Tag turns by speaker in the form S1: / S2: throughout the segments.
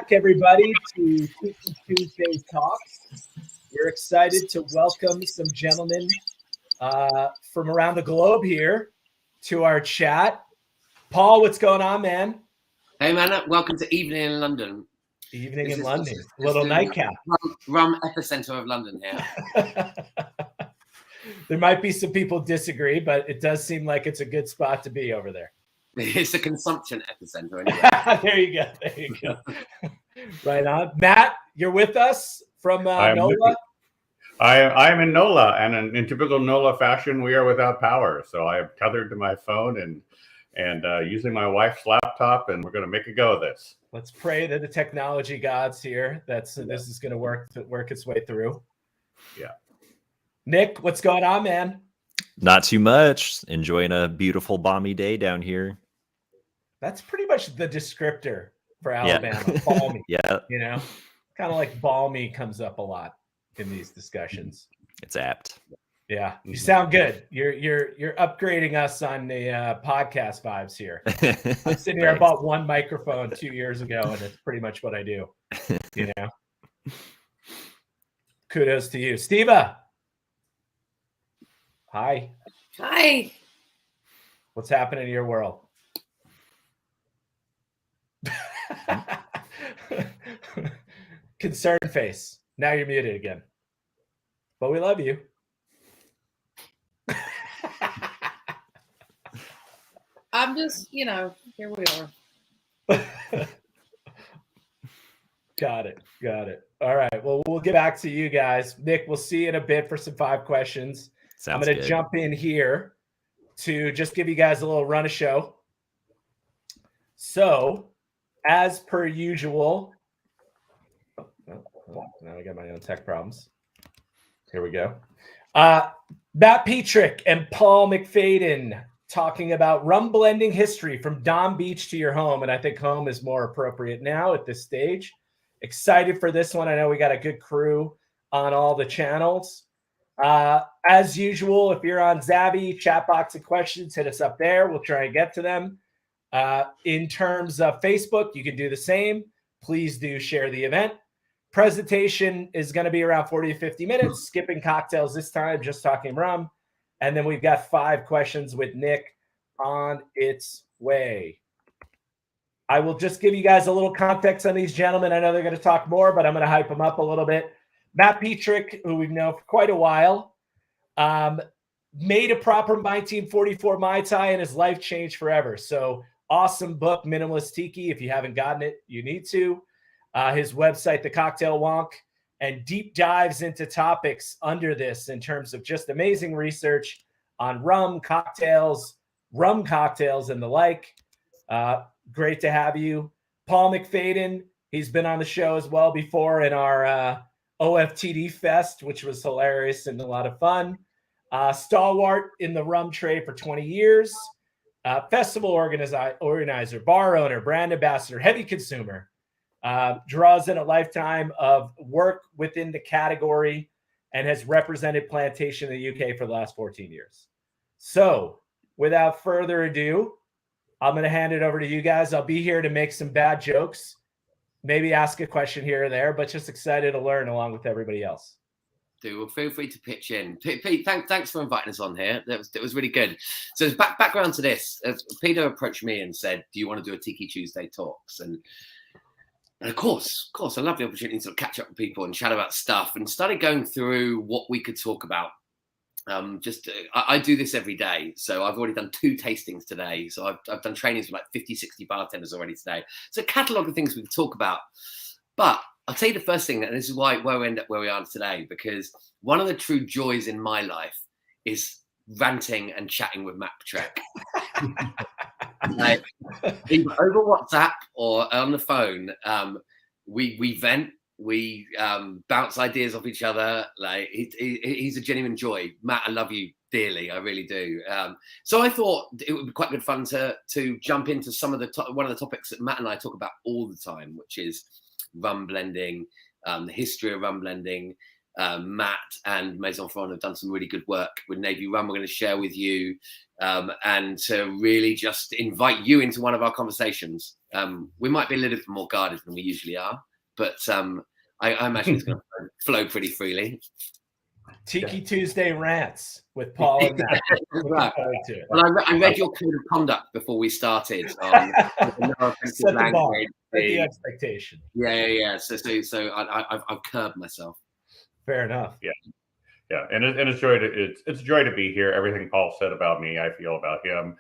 S1: back, everybody, to Tiki Tues Talks. We're excited to welcome some gentlemen from around the globe here to our chat. Paul, what's going on, man?
S2: Hey, man. Welcome to Evening in London.
S1: Evening in London. Little nightcap.
S2: Rum epicenter of London here.
S1: There might be some people disagree, but it does seem like it's a good spot to be over there.
S2: It's a consumption epicenter anyway.
S1: There you go. There you go. Right on. Matt, you're with us from NOLA?
S3: I am in NOLA, and in typical NOLA fashion, we are without power. So I am tethered to my phone and using my wife's laptop, and we're going to make a go of this.
S1: Let's pray to the technology gods here. This is going to work its way through.
S3: Yeah.
S1: Nick, what's going on, man?
S4: Not too much. Enjoying a beautiful balmy day down here.
S1: That's pretty much the descriptor for Alabama. Yeah. Balmy.
S4: Yeah.
S1: You know, kind of like balmy comes up a lot in these discussions.
S4: It's apt.
S1: Yeah, you sound good. You're upgrading us on the podcast vibes here. I'm sitting here. I bought one microphone 2 years ago, and it's pretty much what I do. You know. Kudos to you, Steva. Hi.
S5: Hi.
S1: What's happening in your world? Concerned face. Now you're muted again. But we love you.
S5: I'm just, here we are.
S1: Got it. All right. Well, we'll get back to you guys. Nick, we'll see you in a bit for some 5 questions. I'm going to jump in here to just give you guys a little run of show. So, as per usual, now I got my own tech problems. Here we go. Matt Pietrek and Paul McFadyen talking about rum blending history from Don Beach to your home. And I think home is more appropriate now at this stage. Excited for this one. I know we got a good crew on all the channels. As usual, if you're on Zabby, chat box of questions, hit us up there. We'll try and get to them. In terms of Facebook, you can do the same. Please do share the event. Presentation is going to be around 40 to 50 minutes, skipping cocktails this time, just talking rum. And then we've got 5 questions with Nick on its way. I will just give you guys a little context on these gentlemen. I know they're going to talk more, but I'm going to hype them up a little bit. Matt Pietrek, who we've known for quite a while, made a proper 1944 Mai Tai, and his life changed forever. So awesome book, Minimalist Tiki. If you haven't gotten it, you need to. His website, The Cocktail Wonk, and deep dives into topics under this in terms of just amazing research on rum cocktails, and the like. Great to have you. Paul McFadyen, he's been on the show as well before in our OFTD Fest, which was hilarious and a lot of fun. Stalwart in the rum trade for 20 years. Festival organizer, bar owner, brand ambassador, heavy consumer. Draws in a lifetime of work within the category and has represented Plantation in the UK for the last 14 years. So, without further ado, I'm going to hand it over to you guys. I'll be here to make some bad jokes, maybe ask a question here or there, but just excited to learn along with everybody else.
S2: Well, feel free to pitch in. Pete, thanks for inviting us on here. That was really good. So background to this. Peter approached me and said, do you want to do a Tiki Tuesday Talks? And of course, I love the opportunity to sort of catch up with people and chat about stuff, and started going through what we could talk about. I do this every day. So I've already done 2 tastings today. So I've done trainings with like 50, 60 bartenders already today. So a catalogue of things we can talk about. But I'll tell you the first thing, and this is where we end up where we are today, because one of the true joys in my life is ranting and chatting with Matt Pietrek. Like, either over WhatsApp or on the phone, we vent, we bounce ideas off each other. Like he's a genuine joy. Matt, I love you dearly, I really do. So I thought it would be quite good fun to jump into some of one of the topics that Matt and I talk about all the time, which is rum blending, the history of rum blending. Matt and Maison Franc have done some really good work with Navy Rum. We're going to share with you, and to really just invite you into one of our conversations. We might be a little bit more guarded than we usually are, but I imagine it's going to flow pretty freely.
S1: Tiki Tuesday rants with Paul and Matt. Looking
S2: Right.
S1: forward to it.
S2: Well, I read your code of conduct before we started. On
S1: Set the bar, set the expectation.
S2: Yeah. So I've curbed myself.
S1: Fair enough.
S3: Yeah, and it's a joy to be here. Everything Paul said about me, I feel about him.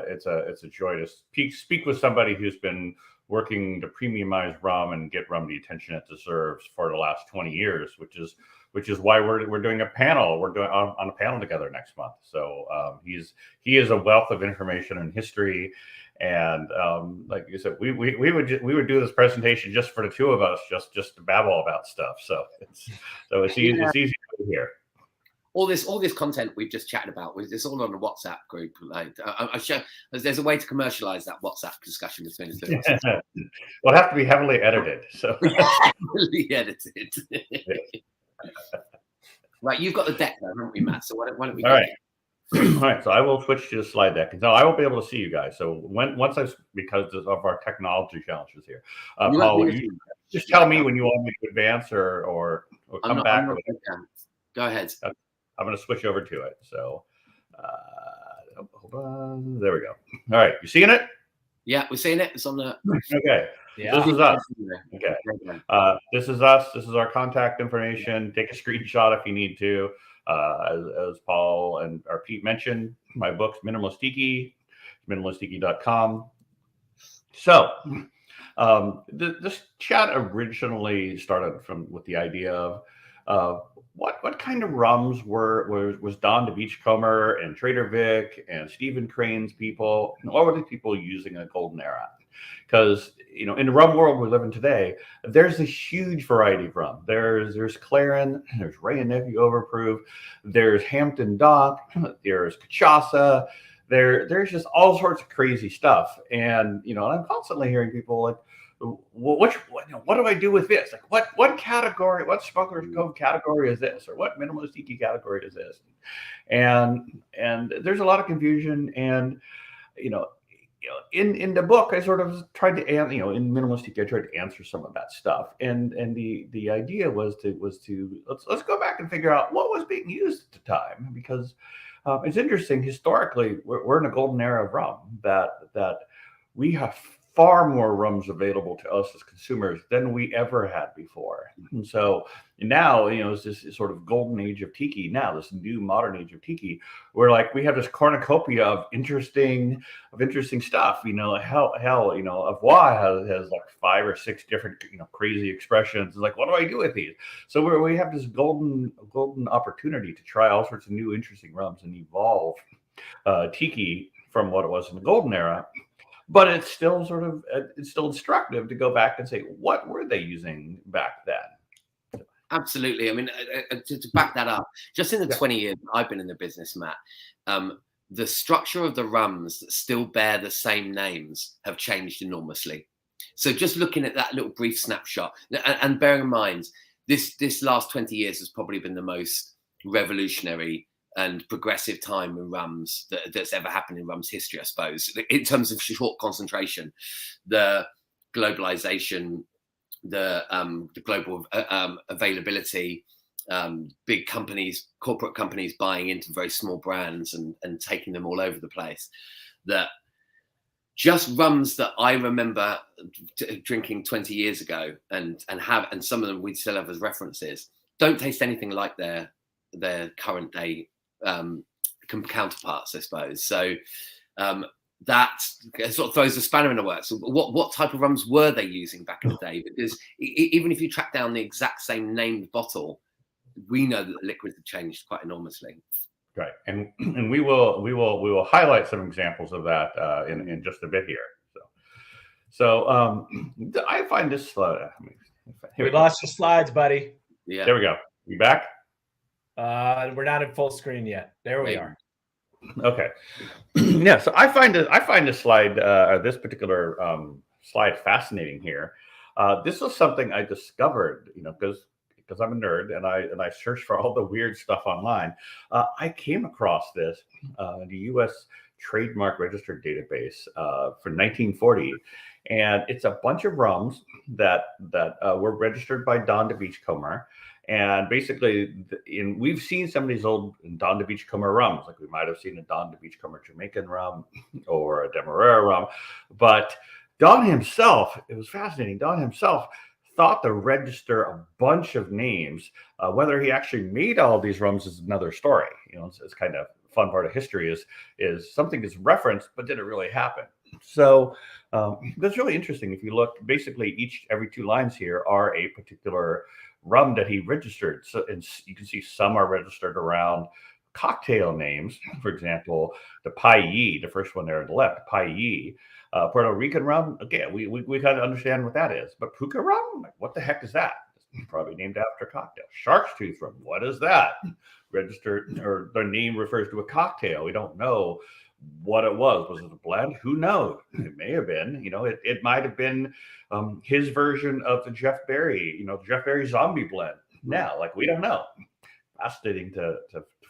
S3: It's a joy to speak with somebody who's been working to premiumize rum and get rum the attention it deserves for the last 20 years, which is why we're doing a panel. We're doing on a panel together next month. So he is a wealth of information and history, and like you said, we would do this presentation just for the two of us, just to babble about stuff. So it's easy to hear.
S2: All this content we've just chatted about it's all on the WhatsApp group. Like I show, there's a way to commercialize that WhatsApp discussion between the two of us.
S3: It'll have to be heavily edited. So
S2: heavily edited. Right, you've got the deck there, haven't we, Matt? So why don't we?
S3: All right. All right, so I will switch to the slide deck. No, I won't be able to see you guys. So because of our technology challenges here, Paul, you just tell me when you want me to advance or come back.
S2: Go ahead.
S3: I'm going to switch over to it. So hold on. There we go. All right, you seeing it?
S2: Yeah, we're seeing it. It's on the.
S3: Okay.
S1: Yeah.
S3: This is us. Okay. This is us. This is our contact information. Take a screenshot if you need to. As Paul or Pete mentioned, my book's Minimalist Tiki, minimalisttiki.com. So this chat originally started with the idea of what kind of rums was Don the Beachcomber and Trader Vic and Stephen Crane's people, and what were these people using in a golden era? Because in the rum world we live in today, there's a huge variety of rum. There's Claren, there's Ray and Nephew Overproof, there's Hampton Dock, there's cachaça, there's just all sorts of crazy stuff. And and I'm constantly hearing people like, what do I do with this? Like what category, what Smuggler's Cove category is this, or what Minimalist Tiki category is this? And there's a lot of confusion. And in the book, I sort of tried to, in Minimalist Tiki, I tried to answer some of that stuff. And the idea was to let's go back and figure out what was being used at the time, because it's interesting. Historically, we're in a golden era of rum that we have far more rums available to us as consumers than we ever had before. And so now, it's this sort of golden age of Tiki. Now, this new modern age of Tiki, where we have this cornucopia of interesting stuff. Hell, Avois has like 5 or 6 different, crazy expressions. It's like, what do I do with these? So we have this golden opportunity to try all sorts of new, interesting rums and evolve Tiki from what it was in the golden era. But it's still instructive to go back and say, what were they using back then?
S2: Absolutely. I mean, to back that up, just in the 20 years I've been in the business, Matt, the structure of the rums that still bear the same names have changed enormously. So just looking at that little brief snapshot, and bearing in mind, this last 20 years has probably been the most revolutionary and progressive time in rums that's ever happened in rums history, I suppose, in terms of short concentration, the globalization, the global availability, big companies, corporate companies buying into very small brands and taking them all over the place. That just rums that I remember drinking 20 years ago and some of them we still have as references don't taste anything like their current day counterparts, I suppose. So that sort of throws a spanner in the works. So what type of rums were they using back in the day? Because even if you track down the exact same named bottle, we know that the liquids have changed quite enormously.
S3: Right, and we will highlight some examples of that in just a bit here. So I find this slide.
S1: We lost your slides, buddy.
S2: Yeah,
S3: there we go. You back?
S1: We're not in full screen yet. There we are.
S3: Okay. Yeah. So I find this slide, this particular slide, fascinating here. This was something I discovered, because I'm a nerd and I searched for all the weird stuff online. I came across this. The trademark registered database for 1940, and it's a bunch of rums that were registered by Don the Beachcomber. And basically, we've seen some of these old Don the Beachcomber rums, like we might have seen a Don the Beachcomber Jamaican rum or a Demerara rum. But Don himself, it was fascinating. Don himself thought to register a bunch of names. Whether he actually made all these rums is another story. It's kind of fun part of history is something is referenced, but did it really happen? So that's really interesting. If you look, basically every 2 lines here are a particular rum that he registered. So, and you can see some are registered around cocktail names. For example, the Pai, the first one there on the left, Pai, Puerto Rican rum. Again, we kind of understand what that is. But puka rum, like, what the heck is that? Probably named after a cocktail. Shark's tooth rum, what is that? Registered, or their name refers to a cocktail. We don't know what it was. Was it a blend? Who knows? It may have been. It might have been his version of the Jeff Berry, Jeff Berry zombie blend. Now, like, we don't know. Fascinating to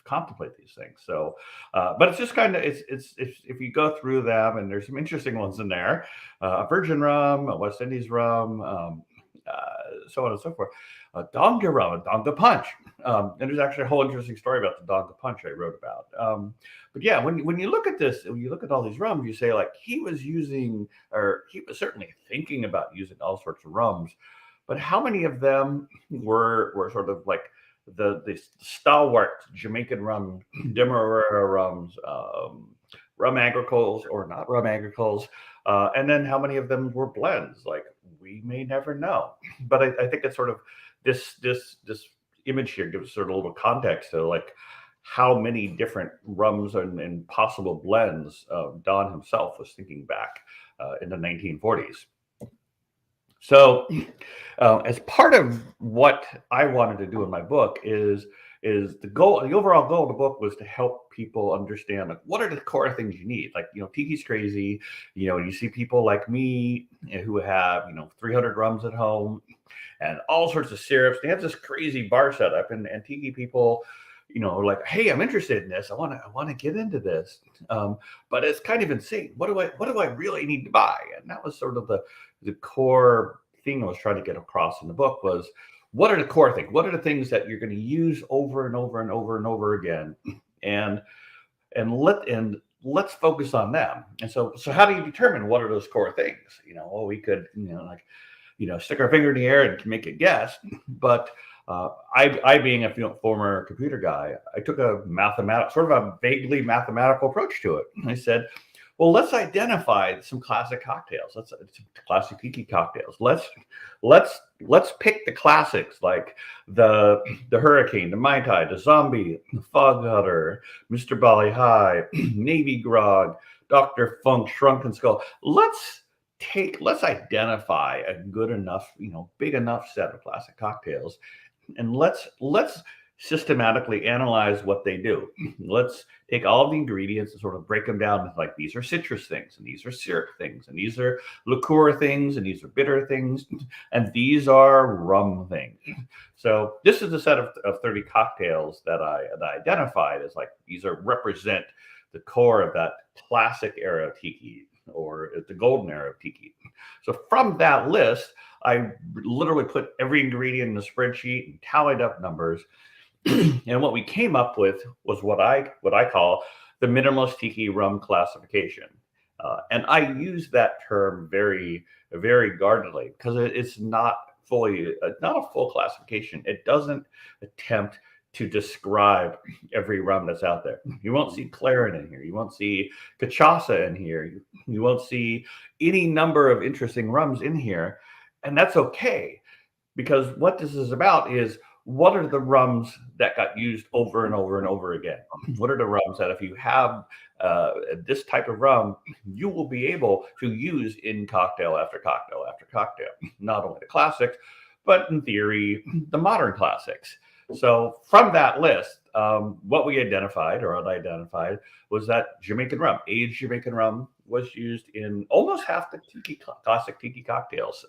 S3: contemplate these things. So, but it's just kind of it's if you go through them, and there's some interesting ones in there, a virgin rum, a West Indies rum, so on and so forth. Donga rum, a Donga punch. And there's actually a whole interesting story about the Donga punch I wrote about. But yeah, when you look at this, when you look at all these rums, you say, like, he was using, or he was certainly thinking about using all sorts of rums, but how many of them were sort of like the stalwart Jamaican rum, Demerara rums, rum agricoles or not rum agricoles, and then how many of them were blends? Like, we may never know. But I think it's sort of this image here gives sort of a little context to, like, how many different rums and possible blends Don himself was thinking back in the 1940s. So as part of what I wanted to do in my book is the overall goal of the book was to help people understand, like, what are the core things you need? Like, tiki's crazy. You see people like me who have, 300 rums at home and all sorts of syrups. They have this crazy bar setup, and tiki people, like, hey, I'm interested in this. I want to get into this. But it's kind of insane. What do I really need to buy? And that was sort of the core thing I was trying to get across in the book was, what are the core things? What are the things that you're going to use over and over and over and over again? And let's focus on them. And so how do you determine what are those core things? Well, we could, stick our finger in the air and make a guess. But I being a former computer guy, I took a sort of a vaguely mathematical approach to it. I said, well, let's identify some classic cocktails. Classic tiki cocktails. Let's pick the classics, like the Hurricane, the Mai Tai, the Zombie, the Fog Hutter, Mr. Bali High, Navy Grog, Dr. Funk, Shrunken Skull. Let's identify a good enough, big enough set of classic cocktails, and let's systematically analyze what they do. Let's take all of the ingredients and sort of break them down. Like, these are citrus things, and these are syrup things, and these are liqueur things, and these are bitter things, and these are rum things. So this is a set of 30 cocktails that I identified as, like, these represent the core of that classic era of tiki, or the golden era of tiki. So from that list, I literally put every ingredient in a spreadsheet and tallied up numbers. And what we came up with was what I call the minimalist tiki rum classification. And I use that term very, very guardedly, because it's not a full classification. It doesn't attempt to describe every rum that's out there. You won't see claret in here. You won't see cachaça in here. You won't see any number of interesting rums in here. And that's okay, because what this is about is, what are the rums that got used over and over and over again? What are the rums that, if you have this type of rum, you will be able to use in cocktail after cocktail after cocktail? Not only the classics, but in theory, the modern classics. So from that list, what we identified, or unidentified, was that Jamaican rum, aged Jamaican rum, was used in almost half the classic tiki cocktails.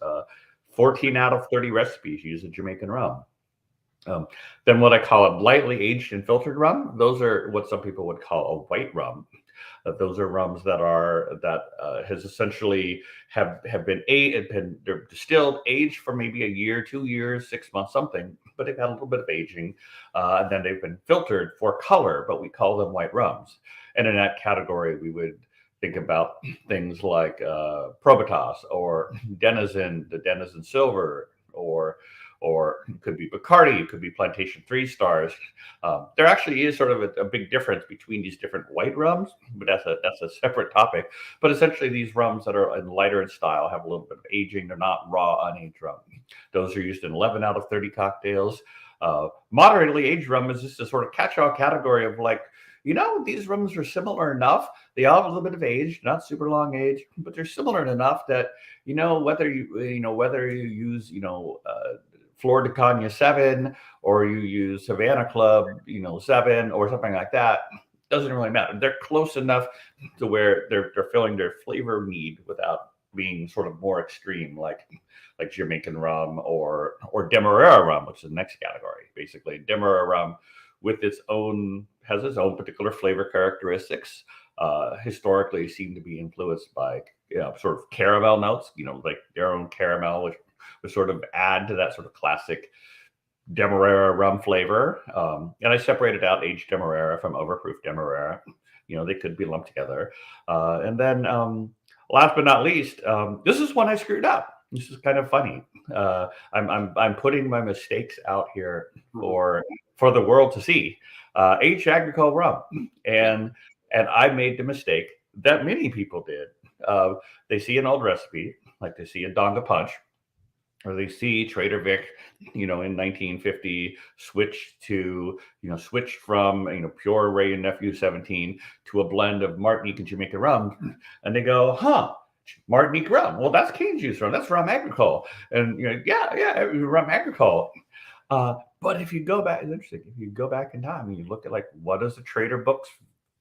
S3: 14 out of 30 recipes use a Jamaican rum. Then what I call a lightly aged and filtered rum. Those are what some people would call a white rum. Those are rums that has essentially have been they're distilled, aged for maybe a year, 2 years, 6 months, something, but they've had a little bit of aging, and then they've been filtered for color, but we call them white rums. And in that category, we would think about things like Probitas or the Denizen Silver, or it could be Bacardi, it could be Plantation 3 Stars. There actually is sort of a big difference between these different white rums, but that's a separate topic. But essentially, these rums that are lighter in style have a little bit of aging. They're not raw, unaged rum. Those are used in 11 out of 30 cocktails. Moderately aged rum is just a sort of catch-all category of like, these rums are similar enough. They all have a little bit of age, not super long age, but they're similar enough that whether you use Flor de Caña 7 or you use Havana Club 7 or something like that, doesn't really matter. They're close enough to where they're filling their flavor need without being sort of more extreme, like Jamaican rum or Demerara rum, which is the next category. Basically, Demerara rum has its own particular flavor characteristics. Historically seem to be influenced by sort of caramel notes, like their own caramel, which would sort of add to that sort of classic Demerara rum flavor. And I separated out aged Demerara from overproof Demerara. They could be lumped together. And then last but not least, this is one I screwed up. This is kind of funny. I'm putting my mistakes out here for the world to see. Aged agricole rum, and I made the mistake that many people did. They see an old recipe, like they see a Donga Punch, or they see Trader Vic, in 1950 switched from pure Ray and Nephew 17 to a blend of Martinique and Jamaica rum, and they go, Martinique rum. Well, that's cane juice rum. That's rum agricole. And rum agricole. But if you go back, it's interesting. If you go back in time and you look at what does the Trader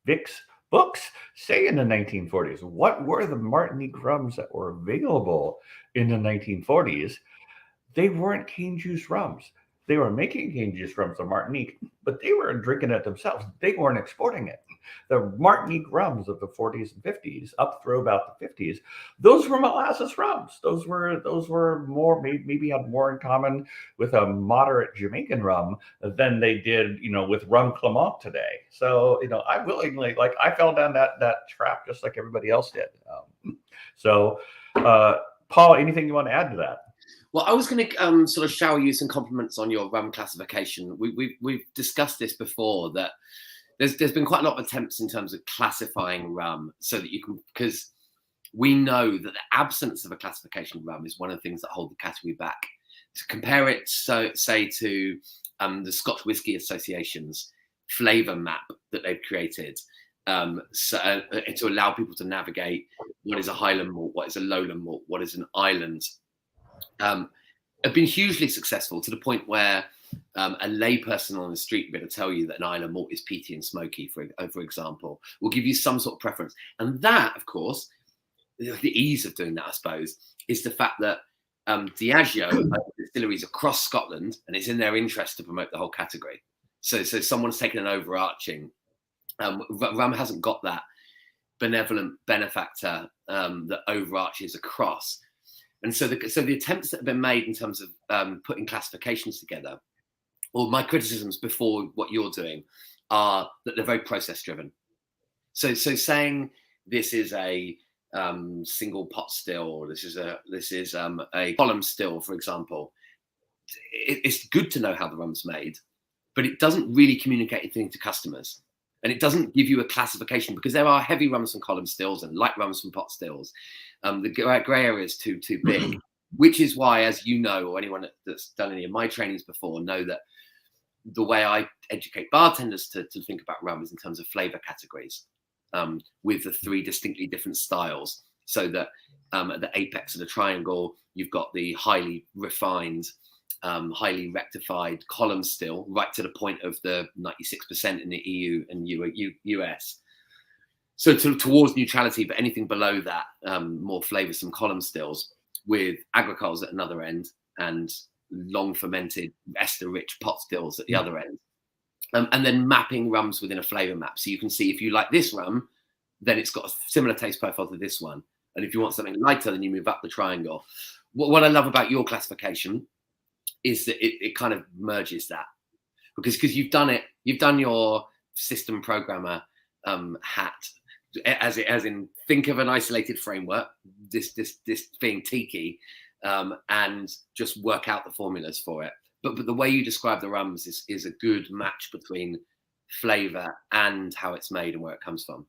S3: Vic's books say in the 1940s? What were the Martinique rums that were available in the 1940s? They weren't cane juice rums. They were making cane juice rums in Martinique, but they were drinking it themselves. They weren't exporting it. The Martinique rums of the 40s and 50s, up through about the 50s, those were molasses rums. Those were more, maybe had more in common with a moderate Jamaican rum than they did, with rum Clement today. So, I willingly, I fell down that trap just like everybody else did. Paul, anything you want to add to that?
S2: Well, I was going to sort of shower you some compliments on your rum classification. We've discussed this before, that there's been quite a lot of attempts in terms of classifying rum so that you can, because we know that the absence of a classification of rum is one of the things that hold the category back. To compare it, say to the Scotch Whisky Association's flavour map that they've created, to allow people to navigate what is a Highland malt, what is a Lowland malt, what is an island, have been hugely successful, to the point where a layperson on the street will be able to tell you that an island malt is peaty and smoky, for example, will give you some sort of preference. And that, of course, the ease of doing that, I suppose, is the fact that Diageo distilleries across Scotland, and it's in their interest to promote the whole category. So someone's taken an overarching. Rum hasn't got that benevolent benefactor that overarches across. And so the attempts that have been made in terms of putting classifications together, or my criticisms before what you're doing, are that they're very process driven. So saying this is a single pot still, this is a column still, for example, it's good to know how the rum's made, but it doesn't really communicate anything to customers. And it doesn't give you a classification, because there are heavy rums from column stills and light rums from pot stills. The grey area is too big, which is why, as you know, or anyone that's done any of my trainings before know, that the way I educate bartenders to think about rum is in terms of flavour categories, with the 3 distinctly different styles. So that at the apex of the triangle, you've got the highly refined, highly rectified column still, right to the point of the 96% in the EU and US. So towards neutrality, but anything below that, more flavoursome column stills, with agricoles at another end, and long fermented ester rich pot stills at the other end. And then mapping rums within a flavor map. So you can see if you like this rum, then it's got a similar taste profile to this one. And if you want something lighter, then you move up the triangle. What I love about your classification is that it kind of merges that. Because you've done your system programmer hat, as in think of an isolated framework, this being Tiki, and just work out the formulas for it. But the way you describe the rums is a good match between flavor and how it's made and where it comes from.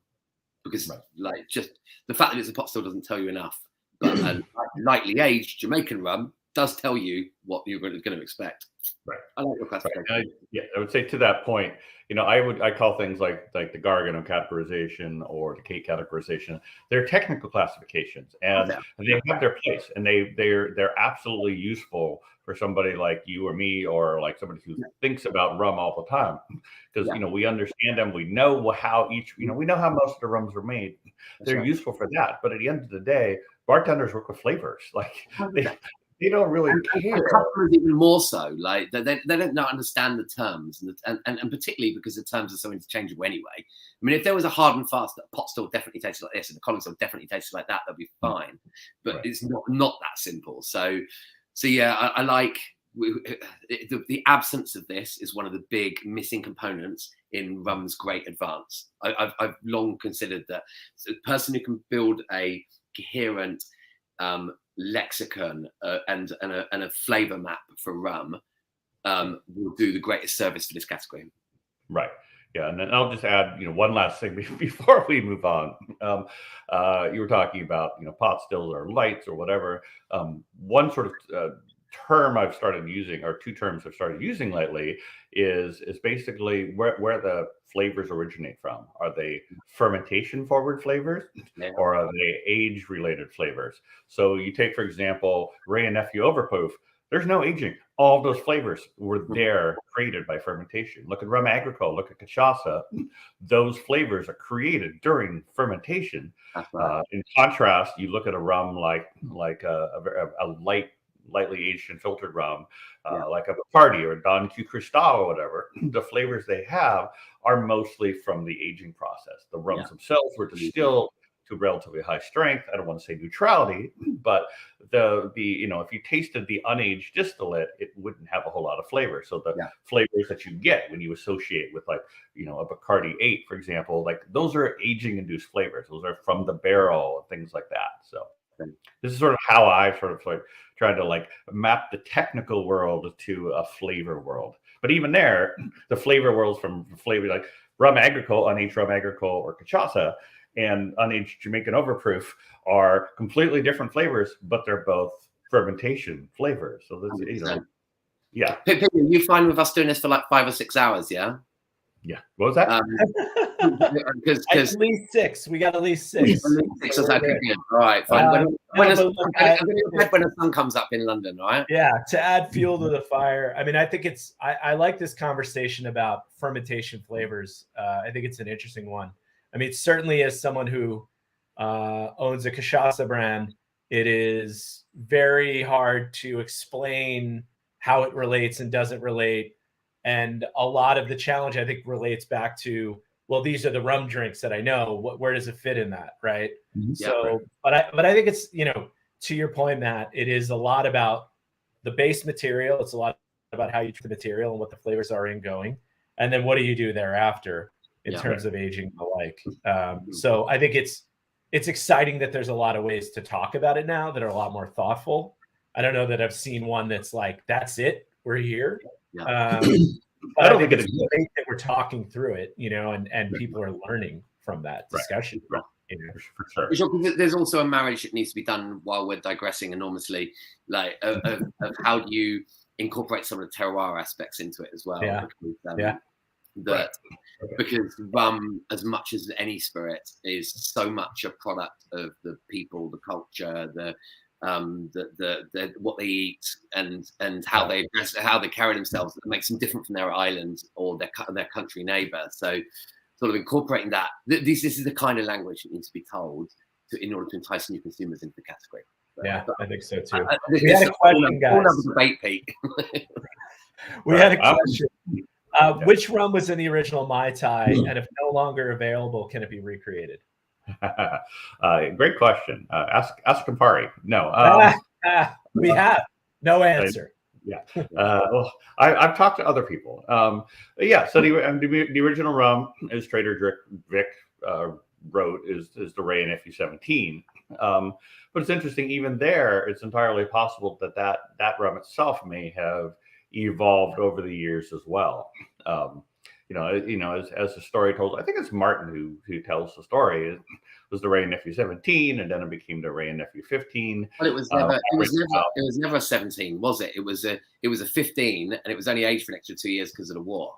S2: Because like just the fact that it's a pot still doesn't tell you enough. But a lightly aged Jamaican rum does tell you what you're going to expect.
S3: Right.
S2: I like your classification.
S3: I would say to that point, I call things like the Gargano categorization or the Kate categorization. They're technical classifications, and they have their place, and they're absolutely useful for somebody like you or me, or like somebody who thinks about rum all the time, because we understand them. We know how we know how most of the rums are made. They're useful for that. But at the end of the day, bartenders work with flavors. Like they don't really care.
S2: And customers even more so. Like they don't understand the terms, and particularly because the terms are so interchangeable anyway. I mean, if there was a hard and fast that a pot still definitely tasted like this and the column still definitely tasted like that, that'd be fine. But it's not that simple. So yeah, I like the absence of this is one of the big missing components in rum's great advance. I've long considered that the person who can build a coherent lexicon and a flavor map for rum will do the greatest service for this category.
S3: Right. Yeah, and then I'll just add, one last thing before we move on. You were talking about, pot stills or lights or whatever. One sort of term I've started using, or two terms I've started using lately, is basically where the flavors originate from. Are they fermentation forward flavors, or are they age related flavors? So you take, for example, Ray and Nephew Overproof. There's no aging. All those flavors were there, created by fermentation. Look at Rum Agricole, look at Cachaça. Those flavors are created during fermentation. In contrast, you look at a rum like a lightly aged and filtered rum, like a Bacardi or Don Q Cristal or whatever. The flavors they have are mostly from the aging process. The rums themselves were distilled to relatively high strength. I don't want to say neutrality, but the if you tasted the unaged distillate, it wouldn't have a whole lot of flavor. So the flavors that you get when you associate with, like, a Bacardi 8, for example, like those are aging induced flavors. Those are from the barrel and things like that. So this is sort of how I sort of like tried to like map the technical world to a flavor world. But even there, the flavor worlds from flavor like Rum Agricole, unaged Rum Agricole, or Cachaça, and unaged Jamaican Overproof are completely different flavors, but they're both fermentation flavors. So that's, yeah.
S2: You fine with us doing this for like 5 or 6 hours, yeah?
S3: Yeah. What was that?
S1: At least 6. We got at least 6.
S2: So that'd be good. All right, fine. When the sun comes up in London, right?
S1: Yeah, to add fuel to the fire. I mean, I think I like this conversation about fermentation flavors. I think it's an interesting one. I mean, certainly as someone who owns a Cachaça brand, it is very hard to explain how it relates and doesn't relate. And a lot of the challenge, I think, relates back to, well, these are the rum drinks that I know. Where does it fit in that, right? Mm-hmm. So, but I think it's, to your point, Matt, it is a lot about the base material. It's a lot about how you treat the material and what the flavors are going. And then what do you do thereafter in terms of aging alike? So I think it's exciting that there's a lot of ways to talk about it now that are a lot more thoughtful. I don't know that I've seen one that's like, that's it, we're here. But I don't think it's great that we're talking through it, and people are learning from that discussion.
S3: Right. For sure.
S2: There's also a marriage that needs to be done while we're digressing enormously, like of how do you incorporate some of the terroir aspects into it as well. Because rum, as much as any spirit, is so much a product of the people, the culture, the what they eat and how they carry themselves that makes them different from their island or their country neighbor. So sort of incorporating that, this is the kind of language that needs to be told in order to entice new consumers into the category.
S1: Yeah, I think so too.
S2: We
S1: had a question, guys.
S2: Debate, Pete.
S1: We had a question.
S3: Yeah.
S1: Which rum was in the original Mai Tai, and if no longer available, can it be recreated?
S3: Great question. Ask Campari. No.
S1: We have no answer.
S3: Yeah. Well, I've talked to other people. Yeah. So the original rum, as Trader Vic wrote, is the Ray and FU17. But it's interesting. Even there, it's entirely possible that rum itself may have evolved over the years as well. As the story told, I think it's Martin who tells the story. It was the Ray and FU17, and then it became the Ray and FU15.
S2: Well, it was never a 17, was it? It was a 15, and it was only aged for an extra 2 years because of the war.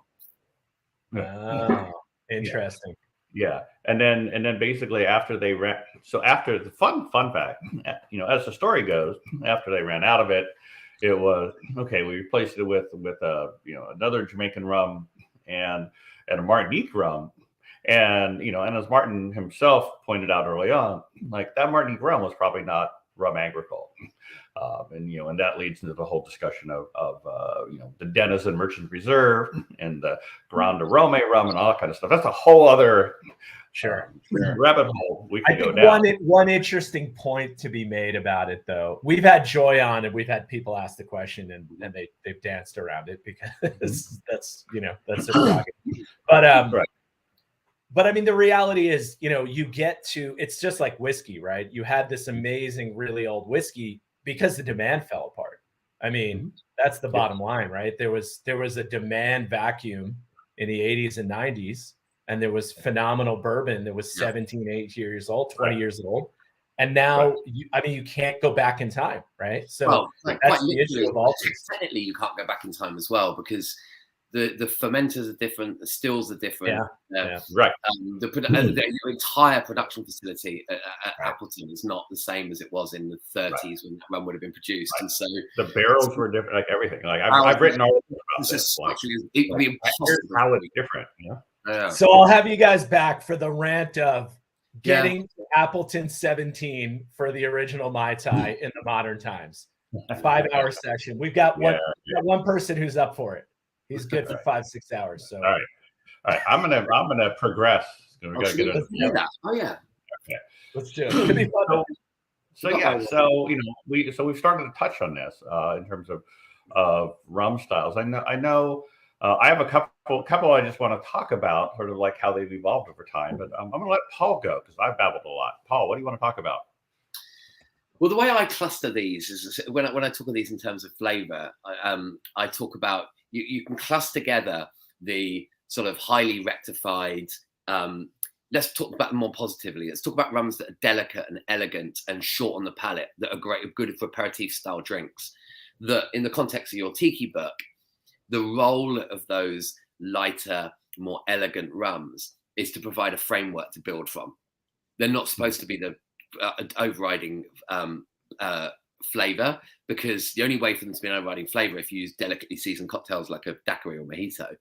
S1: Oh, interesting.
S3: Yeah, and then basically after they ran, so after the fun fact, as the story goes, after they ran out of it, it was okay. We replaced it with another Jamaican rum and a Martinique rum, and as Martin himself pointed out early on, like that Martinique rum was probably not rum agricole, and that leads into the whole discussion of the Denizen Merchant Reserve and the Grand de Rome rum and all that kind of stuff. That's a whole other rabbit hole we can go down.
S1: One interesting point to be made about it, though, we've had Joy on and we've had people ask the question and they've danced around it because that's their prerogative. But But I mean, the reality is, you get to, it's just like whiskey, right? You had this amazing, really old whiskey because the demand fell apart. I mean, that's the bottom line, right? There was a demand vacuum in the 80s and 90s, and there was phenomenal bourbon that was 17, 18 years old, 20 years old. And now, you can't go back in time, right? So that's the issue of all these.
S2: Technically, you can't go back in time as well because the fermenters are different, the stills are different. The entire production facility at Appleton is not the same as it was in the 30s when rum would have been produced, and so
S3: the barrels were different, like everything. Like I've written all about this.
S2: How it's
S3: different.
S1: So I'll have you guys back for the rant of getting Appleton 17 for the original Mai Tai in the modern times. 5-hour session. We've got one person who's up for it. He's good for 5-6 hours. So
S3: all right. I'm gonna progress.
S2: Let's do that. Oh yeah.
S3: Okay.
S1: Let's do it. Could be fun.
S3: We've started to touch on this in terms of rum styles. I know. I have a couple I just want to talk about, sort of like how they've evolved over time. But I'm going to let Paul go because I've babbled a lot. Paul, what do you want to talk about?
S2: Well, the way I cluster these is when I talk of these in terms of flavor, I talk about you can cluster together the sort of highly rectified. Let's talk about them more positively. Let's talk about rums that are delicate and elegant and short on the palate, that are good for aperitif style drinks. That in the context of your tiki book, the role of those lighter, more elegant rums is to provide a framework to build from. They're not supposed to be the overriding flavor, because the only way for them to be an overriding flavor if you use delicately seasoned cocktails like a daiquiri or mojito.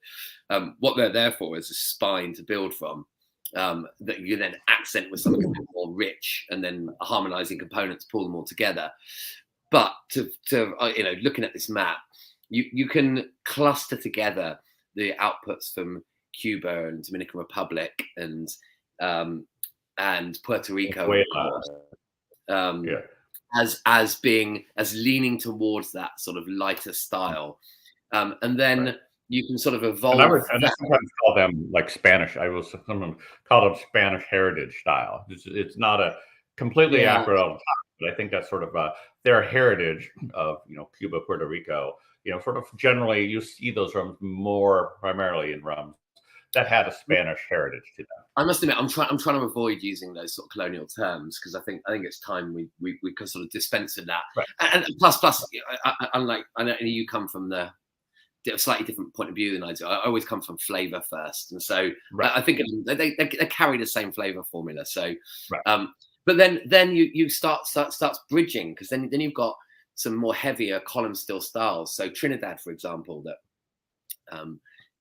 S2: What they're there for is a spine to build from, that you then accent with something a bit more rich, and then harmonizing components pull them all together. But to looking at this map, you can cluster together the outputs from Cuba and Dominican Republic and Puerto Rico, as leaning towards that sort of lighter style, and then you can sort of evolve.
S3: And I sometimes call them like Spanish. Someone called them Spanish heritage style. It's not a completely accurate all the time, but I think that's sort of their heritage of Cuba, Puerto Rico. Sort of generally you see those rums more primarily in rums that had a Spanish heritage to them.
S2: I must admit, I'm trying to avoid using those sort of colonial terms, because I think it's time we can sort of dispense with that. Right. And plus, unlike, I know you come from the slightly different point of view than I do. I always come from flavor first, and so I think they carry the same flavor formula. So, but then you starts bridging, because then you've got some more heavier column still styles. So Trinidad, for example, that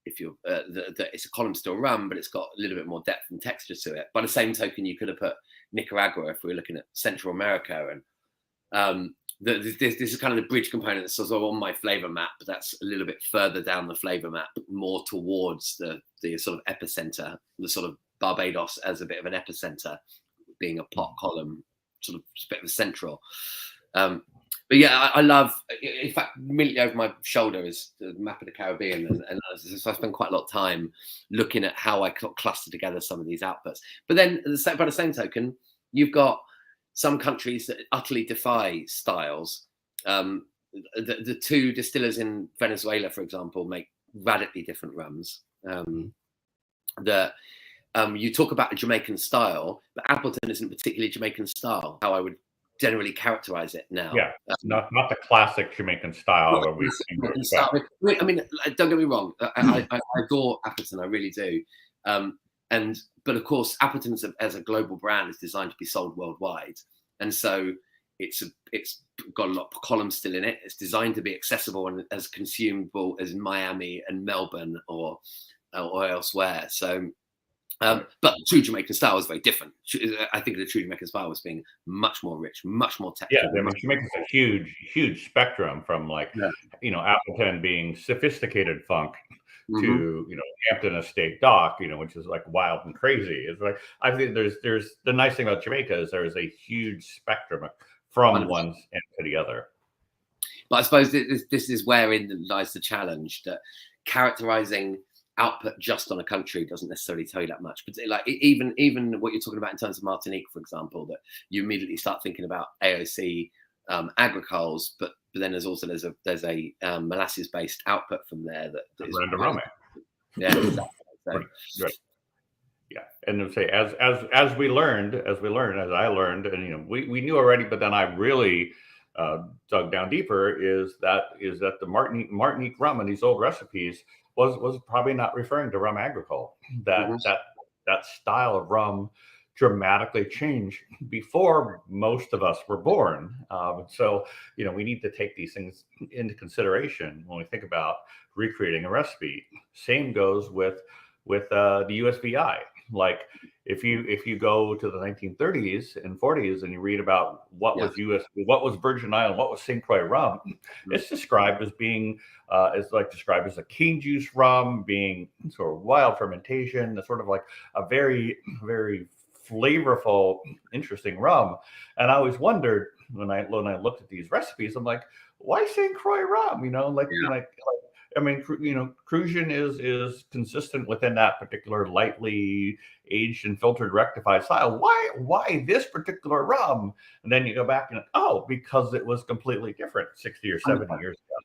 S2: if you're that it's a column still rum, but it's got a little bit more depth and texture to it. By the same token, you could have put Nicaragua if we were looking at Central America, and This is kind of the bridge component that's sort of on my flavor map, but that's a little bit further down the flavor map, more towards the sort of epicenter, the sort of Barbados as a bit of an epicenter, being a pot column, sort of a bit of a central. But yeah, I love, in fact, immediately over my shoulder is the map of the Caribbean. And so I spend quite a lot of time looking at how I cluster together some of these outputs. But then by the same token, you've got some countries that utterly defy styles. The two distillers in Venezuela, for example, make radically different rums. You talk about a Jamaican style, but Appleton isn't particularly Jamaican style, how I would generally characterize it now.
S3: Yeah, not the classic Jamaican style that we've seen.
S2: I mean, don't get me wrong. I adore Appleton, I really do. But of course, Appleton as a global brand is designed to be sold worldwide, and so it's got a lot of columns still in it. It's designed to be accessible and as consumable as Miami and Melbourne or elsewhere. So. But the true Jamaican style is very different. I think the true Jamaican style was being much more rich, much more technical.
S3: Yeah, I mean, Jamaica's a huge spectrum from Appleton being sophisticated funk to Hampton Estate Dock, which is like wild and crazy. It's like I think there's the nice thing about Jamaica is there's a huge spectrum from 100%. One end to the other.
S2: But I suppose this is wherein lies the challenge, that characterizing output just on a country doesn't necessarily tell you that much. But like even what you're talking about in terms of Martinique, for example, that you immediately start thinking about AOC agricoles, but then there's a molasses based output from there that is
S3: yeah, exactly. So, right. Yeah, and say as I learned, and we knew already, but then I really dug down deeper. Is that the Martinique rum in these old recipes was probably not referring to rum agricole. That style of rum dramatically changed before most of us were born. So we need to take these things into consideration when we think about recreating a recipe. Same goes with the USVI. Like if you go to the 1930s and 40s and you read about what was Virgin Island, what was St. Croix rum, it's described as being described as a cane juice rum, being sort of wild fermentation, sort of like a very, very flavorful, interesting rum. And I always wondered when I looked at these recipes, I'm like, why St. Croix rum? Crucian is consistent within that particular lightly aged and filtered rectified style. Why this particular rum? And then you go back and because it was completely different 60 or 70 years ago.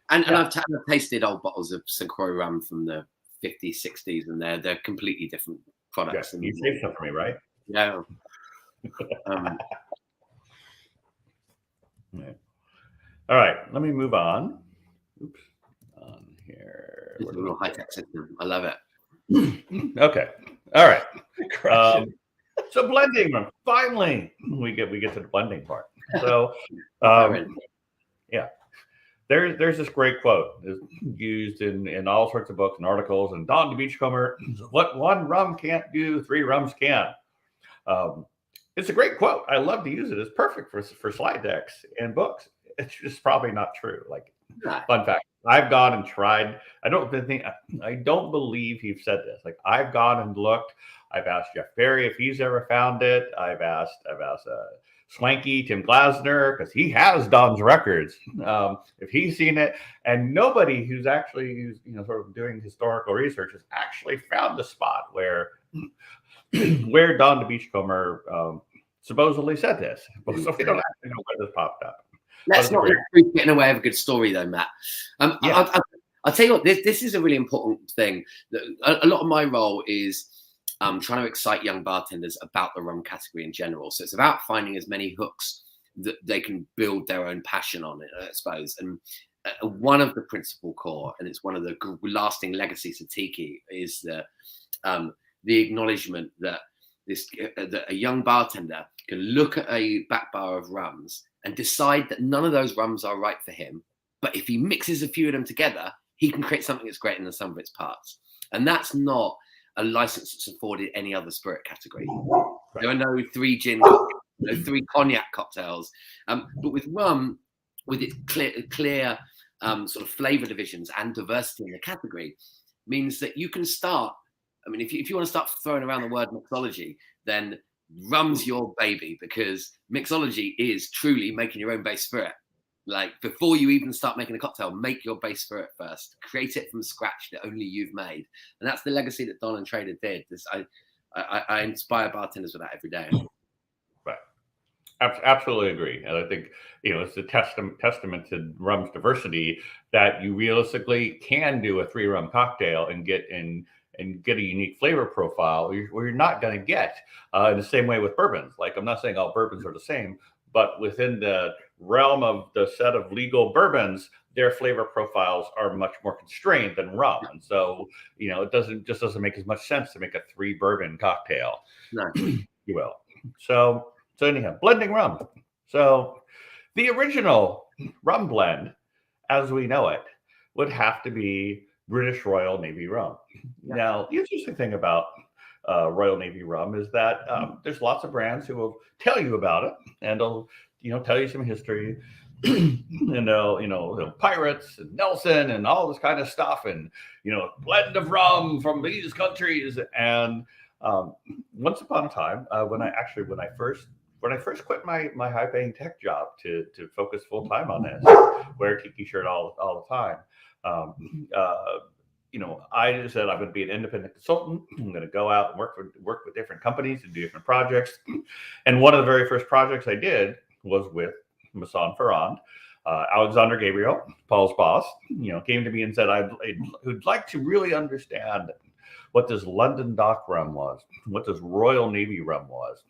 S2: And I've tasted old bottles of St. Croix rum from the 50s, 60s, and they're completely different products.
S3: Yeah, you saved some for me, right?
S2: Yeah.
S3: Yeah. All right, let me move on. Oops. On here.
S2: It's a little high-tech system. I love it.
S3: Okay. All right. So blending rum. Finally, we get to the blending part. So yeah. There's this great quote used in all sorts of books and articles, and Don the Beachcomber, what one rum can't do, 3 rums can. It's a great quote. I love to use it. It's perfect for slide decks and books. It's just probably not true. Like, fun fact, I've gone and tried. I don't believe he said this. Like, I've gone and looked. I've asked Jeff Berry if he's ever found it. I've asked Swanky, Tim Glasner, because he has Don's records, if he's seen it, and nobody who's actually sort of doing historical research has actually found the spot where Don the Beachcomber supposedly said this. So we don't actually know where this popped up.
S2: Let's not get in the way of a good story, though, Matt. I'll tell you what, this is a really important thing. A lot of my role is trying to excite young bartenders about the rum category in general. So it's about finding as many hooks that they can build their own passion on it, I suppose. And one of the principal core, and it's one of the lasting legacies of Tiki, is the acknowledgement that that a young bartender can look at a back bar of rums and decide that none of those rums are right for him. But if he mixes a few of them together, he can create something that's greater than the sum of its parts. And that's not a license that's afforded any other spirit category. There are no 3 gin 3 cognac cocktails. But with rum, with its clear sort of flavor divisions and diversity in the category, means that you can start. I mean, if you want to start throwing around the word mixology, then rum's your baby, because mixology is truly making your own base spirit. Like, before you even start making a cocktail, make your base spirit first. Create it from scratch that only you've made, and that's the legacy that Don and Trader did. I inspire bartenders with that every day.
S3: Right. Absolutely agree. And I think, it's a testament to rum's diversity that you realistically can do a 3 rum cocktail and get a unique flavor profile where you're not going to get in the same way with bourbons. Like, I'm not saying all bourbons are the same, but within the realm of the set of legal bourbons, their flavor profiles are much more constrained than rum. And so, it doesn't make as much sense to make a 3 bourbon cocktail.
S2: No.
S3: You will. So anyhow, blending rum. So the original rum blend, as we know it, would have to be British Royal Navy rum.
S2: Yeah.
S3: Now, the interesting thing about Royal Navy rum is that there's lots of brands who will tell you about it, and they'll tell you some history, and they'll pirates and Nelson and all this kind of stuff, and blend of rum from these countries. And once upon a time, when I first quit my high-paying tech job to focus full time on this, wear a tiki shirt all the time. I just said I'm going to be an independent consultant. I'm going to go out and work with different companies and do different projects. And one of the very first projects I did was with Masson Ferrand. Alexander Gabriel, Paul's boss, came to me and said, I'd like to really understand what this London dock rum was, what this Royal Navy rum was.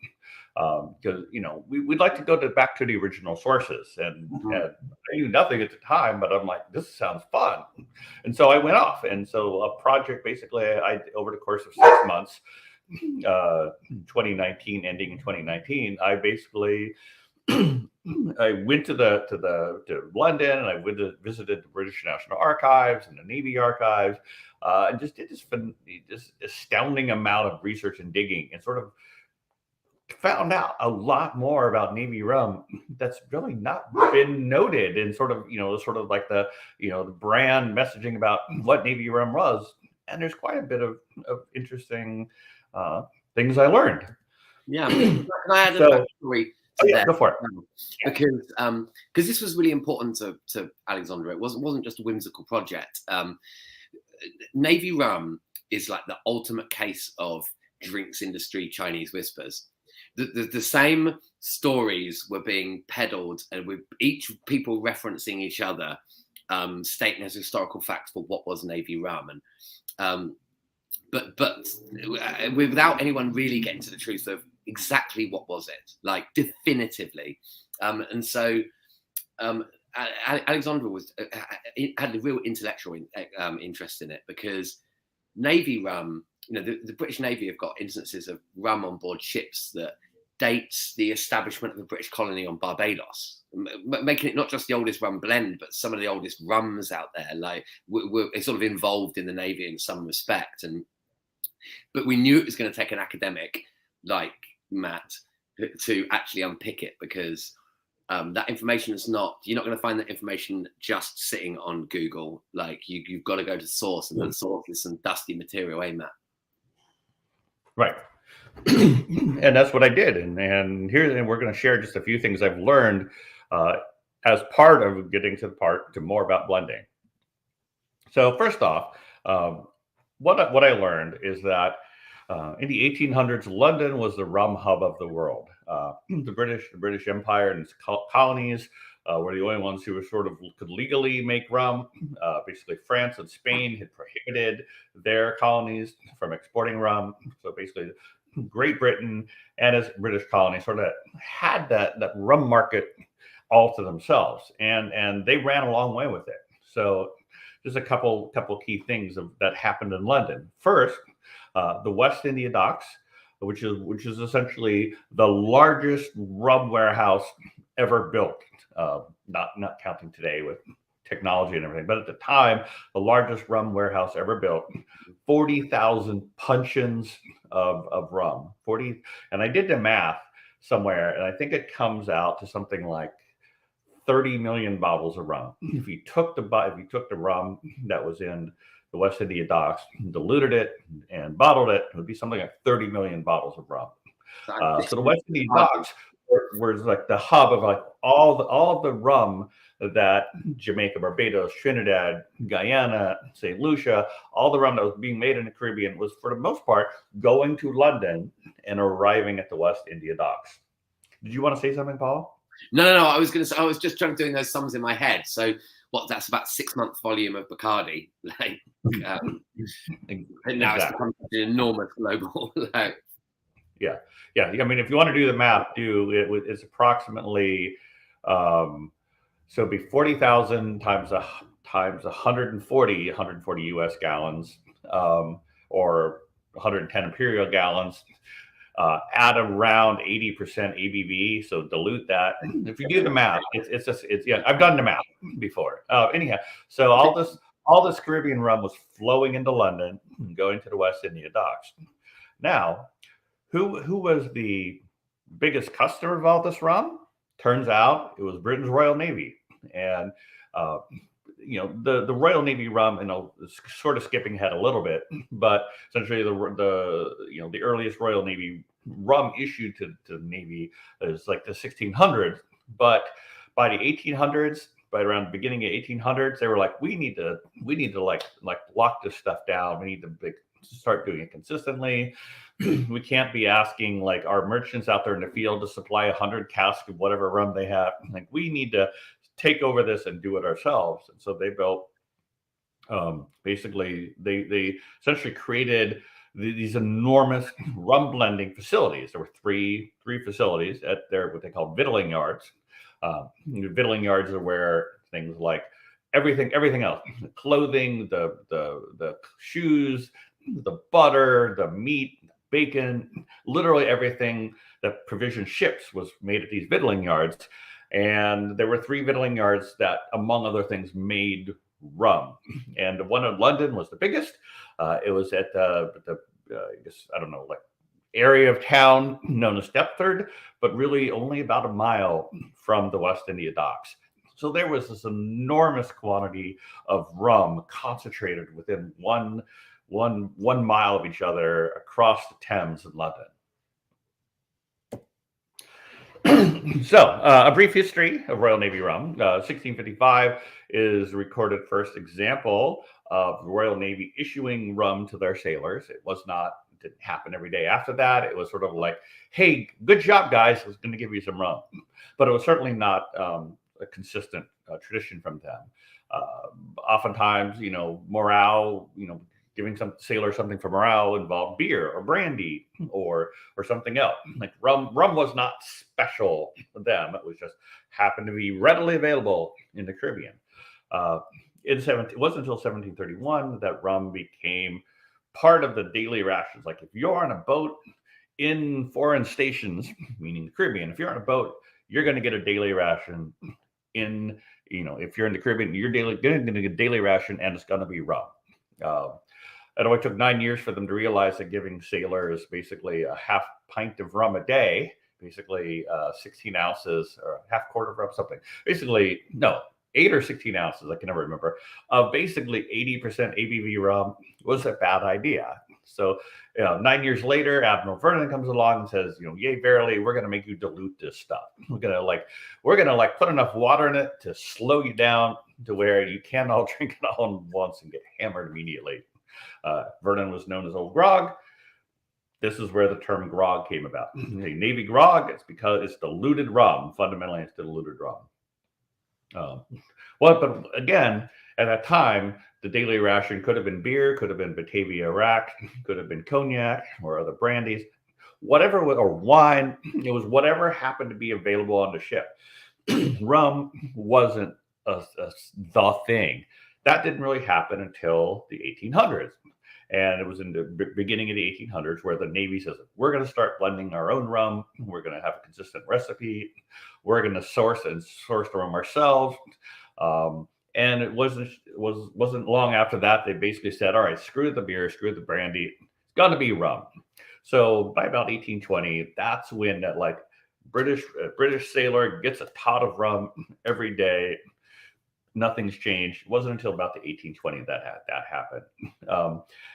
S3: Because we'd like to go back to the original sources, and I knew nothing at the time, but I'm like, this sounds fun, and so I went off. And so a project, basically, I over the course of 6 months, 2019 ending in 2019, I basically I went to London, and I visited the British National Archives and the Navy Archives, and just did this astounding amount of research and digging, and sort of found out a lot more about Navy rum that's really not been noted in sort of like the brand messaging about what Navy rum was. And there's quite a bit of interesting things I learned.
S2: Yeah. Can I add a backstory to that?
S3: Go for it.
S2: Because this was really important to Alexandra. It wasn't just a whimsical project. Navy rum is like the ultimate case of drinks industry Chinese whispers. The same stories were being peddled, and with each people referencing each other, stating as historical facts for what was Navy rum, and but without anyone really getting to the truth of exactly what was it, like definitively. And so Alexandra had a real intellectual interest in it, because Navy rum, the British Navy have got instances of rum on board ships that dates the establishment of the British colony on Barbados, making it not just the oldest rum blend, but some of the oldest rums out there. Like, we're sort of involved in the Navy in some respect, but we knew it was going to take an academic like Matt to actually unpick it, because that information is you're not going to find that information just sitting on Google. Like, you've got to go to source, and the source is some dusty material, Matt? Right.
S3: And that's what I did. And here we're going to share just a few things I've learned as part of getting to more about blending. So first off, what I learned is that in the 1800s, London was the rum hub of the world. The British Empire and its colonies were the only ones who could legally make rum. Basically, France and Spain had prohibited their colonies from exporting rum. So basically, Great Britain and its British colonies sort of had that rum market all to themselves, and they ran a long way with it. So there's a couple key things that happened in London. First, the West India Docks, which is essentially the largest rum warehouse ever built, not counting today with technology and everything, but at the time, the largest rum warehouse ever built, 40,000 puncheons of rum. And I did the math. somewhere, and I think it comes out to something like 30 million bottles of rum. If you took the rum that was in the West India docks, diluted it, and bottled it, it would be something like 30 million bottles of rum. So the West India docks were like the hub of like all of the rum that Jamaica, Barbados, Trinidad, Guyana, St. Lucia, all the rum that was being made in the Caribbean was for the most part going to London and arriving at the West India docks. Did you want to say something, Paul?
S2: No. I was going to say, I was just trying to doing those sums in my head. So that's about 6-month volume of Bacardi. Like, and now it's become an enormous global. Like,
S3: yeah. I mean, if you want to do the math, it's approximately so it'd be 40,000 times 140 U.S. gallons, or 110 imperial gallons. At around 80% ABV, so dilute that. If you do the math, it's I've done the math before. Anyhow, so all this Caribbean rum was flowing into London, going to the West India docks. Now, who was the biggest customer of all this rum? Turns out it was Britain's Royal Navy, and the Royal Navy rum, sort of skipping ahead a little bit, but essentially the earliest Royal Navy rum issued to the Navy is like the 1600s. But by the 1800s, by around the beginning of 1800s, they were like, we need to like lock this stuff down. We need to start doing it consistently. We can't be asking like our merchants out there in the field to supply 100 casks of whatever rum they have. Like, we need to take over this and do it ourselves. And so they built basically they essentially created these enormous rum blending facilities. There were three facilities at their what they call victualling yards. Victualling yards are where things like everything else, the clothing, the shoes, the butter, the meat, bacon, literally everything that provision ships was made at these victualling yards. And there were 3 victualling yards that, among other things, made rum. And the one in London was the biggest. It was at the area of town known as Deptford, but really only about a mile from the West India docks. So there was this enormous quantity of rum concentrated within one mile of each other across the Thames in London. So, a brief history of Royal Navy rum. 1655 is the recorded first example of the Royal Navy issuing rum to their sailors. It didn't happen every day after that. It was sort of like, hey, good job, guys. I was going to give you some rum. But it was certainly not a consistent tradition from them. Oftentimes, morale, giving some sailors something for morale involved beer or brandy or something else. Like rum was not special to them. It was just happened to be readily available in the Caribbean. It wasn't until 1731 that rum became part of the daily rations. Like if you're on a boat in foreign stations, meaning the Caribbean, if you're on a boat, you're going to get a daily ration. If you're in the Caribbean, you're going to get a daily ration, and it's going to be rum. It only took 9 years for them to realize that giving sailors basically a half pint of rum a day, basically 16 ounces or half quart of rum, something. Basically, no, 8 or 16 ounces, I can never remember, of basically 80% ABV rum was a bad idea. So 9 years later, Admiral Vernon comes along and says, yay, verily, we're going to make you dilute this stuff. We're going to put enough water in it to slow you down to where you can't all drink it all at once and get hammered immediately. Vernon was known as Old Grog. This is where the term grog came about. Navy grog, it's because it's diluted rum. Fundamentally, it's diluted rum. But again, at that time, the daily ration could have been beer, could have been Batavia rack, could have been cognac or other brandies, or wine. It was whatever happened to be available on the ship. Rum wasn't the thing. That didn't really happen until the 1800s. And it was in the beginning of the 1800s where the Navy says, we're going to start blending our own rum. We're going to have a consistent recipe. We're going to source the rum ourselves. And it wasn't long after that, they basically said, all right, screw the beer, screw the brandy. It's going to be rum. So by about 1820, that's when that British sailor gets a tot of rum every day. Nothing's changed. It wasn't until about the 1820s that happened.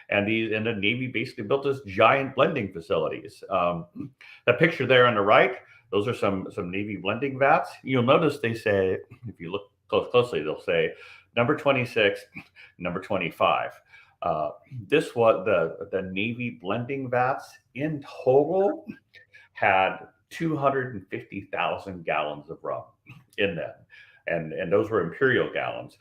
S3: And the Navy basically built this giant blending facilities. The picture there on the right, those are some Navy blending vats. You'll notice they say, if you look closely, they'll say number 26, number 25. This was the Navy blending vats in total had 250,000 gallons of rum in them. And those were imperial gallons.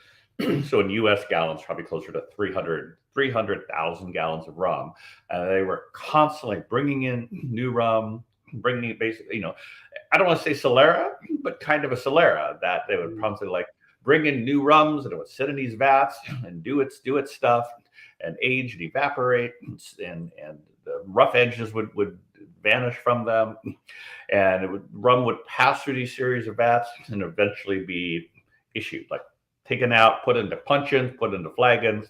S3: So in U.S. gallons, probably closer to 300,000 gallons of rum. They were constantly bringing in new rum, bringing basically, I don't want to say Solera, but kind of a Solera, that they would promptly like bring in new rums and it would sit in these vats and do its stuff and age and evaporate, and the rough edges would vanish from them, and rum would pass through these series of vats and eventually be issued, like taken out, put into puncheons, put into flagons,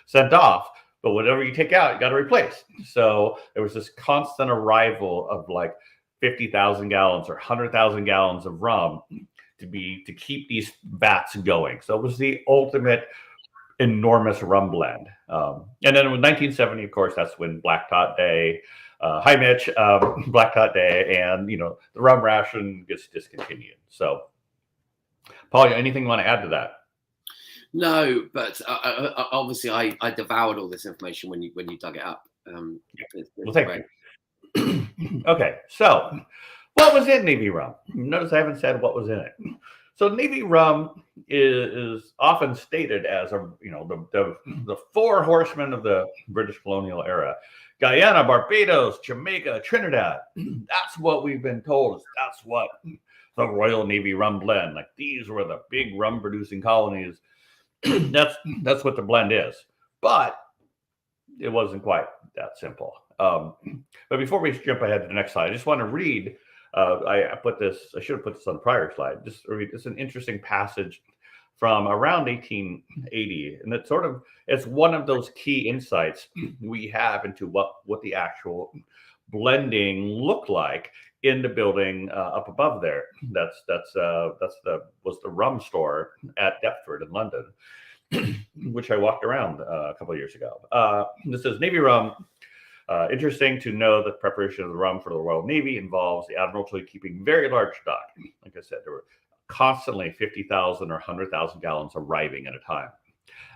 S3: sent off. But whatever you take out, you got to replace. So there was this constant arrival of like 50,000 gallons or 100,000 gallons of rum to keep these vats going. So it was the ultimate enormous rum blend. And then in 1970, of course, that's when Black Tot Day, hi Mitch, Black Tot Day, and the rum ration gets discontinued. So, Paul, anything you want to add to that?
S2: No, but obviously I devoured all this information when you dug it up.
S3: Well, thank you. Okay, so what was in Navy rum? Notice I haven't said what was in it. So Navy rum is often stated as the four horsemen of the British colonial era: Guyana, Barbados, Jamaica, Trinidad. That's what we've been told. That's what the Royal Navy rum blend. Like, these were the big rum producing colonies. That's what the blend is. But it wasn't quite that simple. But before we jump ahead to the next slide, I just want to read. I should have put this on the prior slide. It's an interesting passage from around 1880, and it's one of those key insights we have into what the actual blending looked like in the building up above there. Was the rum store at Deptford in London, which I walked around a couple of years ago. This says Navy rum. Interesting to know that preparation of the rum for the Royal Navy involves the Admiralty keeping very large stock. Like I said, there were constantly 50,000 or 100,000 gallons arriving at a time.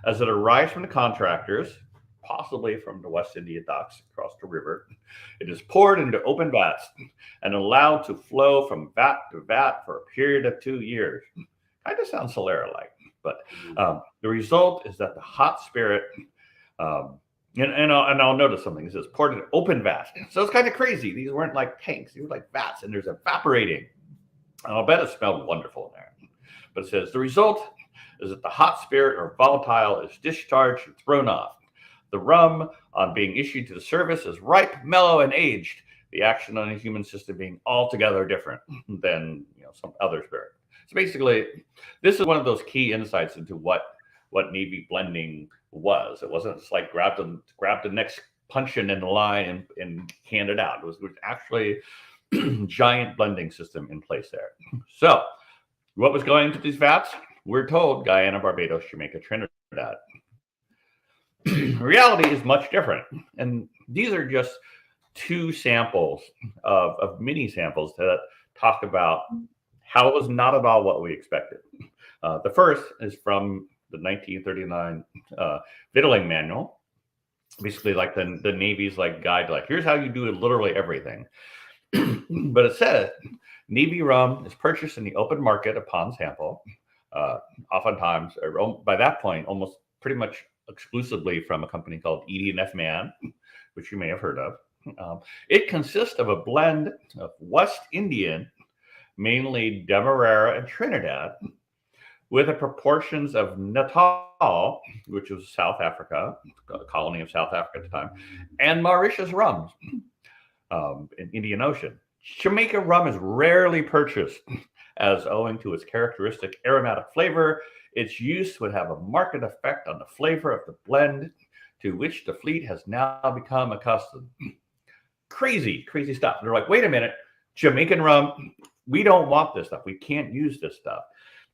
S3: As it arrives from the contractors, possibly from the West India docks across the river, it is poured into open vats and allowed to flow from vat to vat for a period of 2 years. Kind of sounds Solera-like, but the result is that the hot spirit... And I'll notice something. It says poured in open vats. So it's kind of crazy. These weren't like tanks. These were like vats, and there's evaporating. And I'll bet it smelled wonderful in there. But it says the result is that the hot spirit or volatile is discharged and thrown off. The rum, on being issued to the service, is ripe, mellow, and aged. The action on the human system being altogether different than some other spirit. So basically, this is one of those key insights into what Navy blending was. It wasn't just like grab the next puncheon in the line and hand it out. It was actually giant blending system in place there. So what was going into these vats? We're told Guyana, Barbados, Jamaica, Trinidad. Reality is much different. And these are just two samples of mini samples that talk about how it was not at all what we expected. The first is from the 1939 victualling manual, basically like the Navy's guide, here's how you do literally everything. But it says Navy rum is purchased in the open market upon sample, oftentimes, by that point, almost pretty much exclusively from a company called ED&F Man, which you may have heard of. It consists of a blend of West Indian, mainly Demerara and Trinidad, with the proportions of Natal, which was South Africa, a colony of South Africa at the time, and Mauritius rums in Indian Ocean. Jamaica rum is rarely purchased, as owing to its characteristic aromatic flavor, its use would have a marked effect on the flavor of the blend to which the fleet has now become accustomed. Crazy stuff. They're like, wait a minute, Jamaican rum, we don't want this stuff. We can't use this stuff.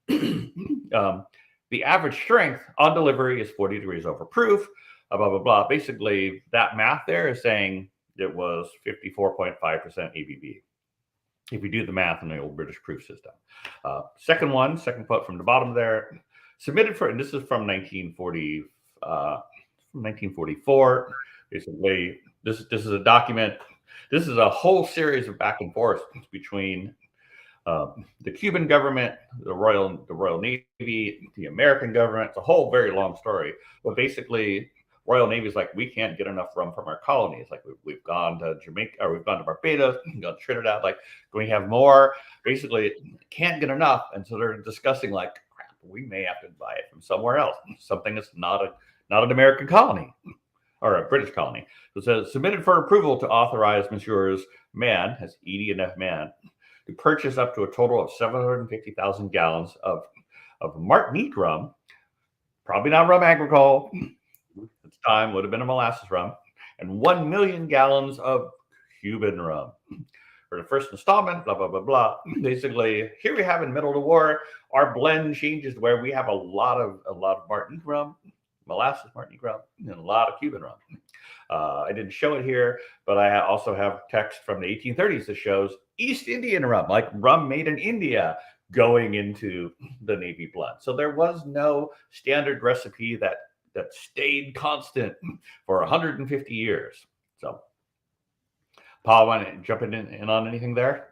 S3: The average strength on delivery is 40 degrees over proof, blah, blah, blah. Basically, that math there is saying it was 54.5% ABV. If you do the math in the old British proof system. Second quote from the bottom there, submitted for, and this is from 1944. Basically, this is a document. This is a whole series of back and forth between the Cuban government, the Royal Navy, the American government. It's a whole very long story. But basically, Royal Navy is like, we can't get enough rum from our colonies. Like we've gone to Jamaica, or we've gone to Barbados, we've gone to Trinidad. Like, can we have more? Basically, can't get enough, and so they're discussing like, crap, we may have to buy it from somewhere else, something that's not an American colony or a British colony. So it says submitted for approval to authorize Messrs. Mann, as ED&F Mann, to purchase up to a total of 750,000 gallons of Martinique rum, probably not rum agricole. At the time would have been a molasses rum, and 1 million gallons of Cuban rum. For the first installment, blah, blah, blah, blah. Basically, here we have in the middle of the war, our blend changes to where we have a lot of Martinique rum, molasses Martinique rum, and a lot of Cuban rum. I didn't show it here, but I also have text from the 1830s that shows East Indian rum, like rum made in India, going into the Navy blend. So there was no standard recipe that stayed constant for 150 years. So, Paul, want to jump in on anything there?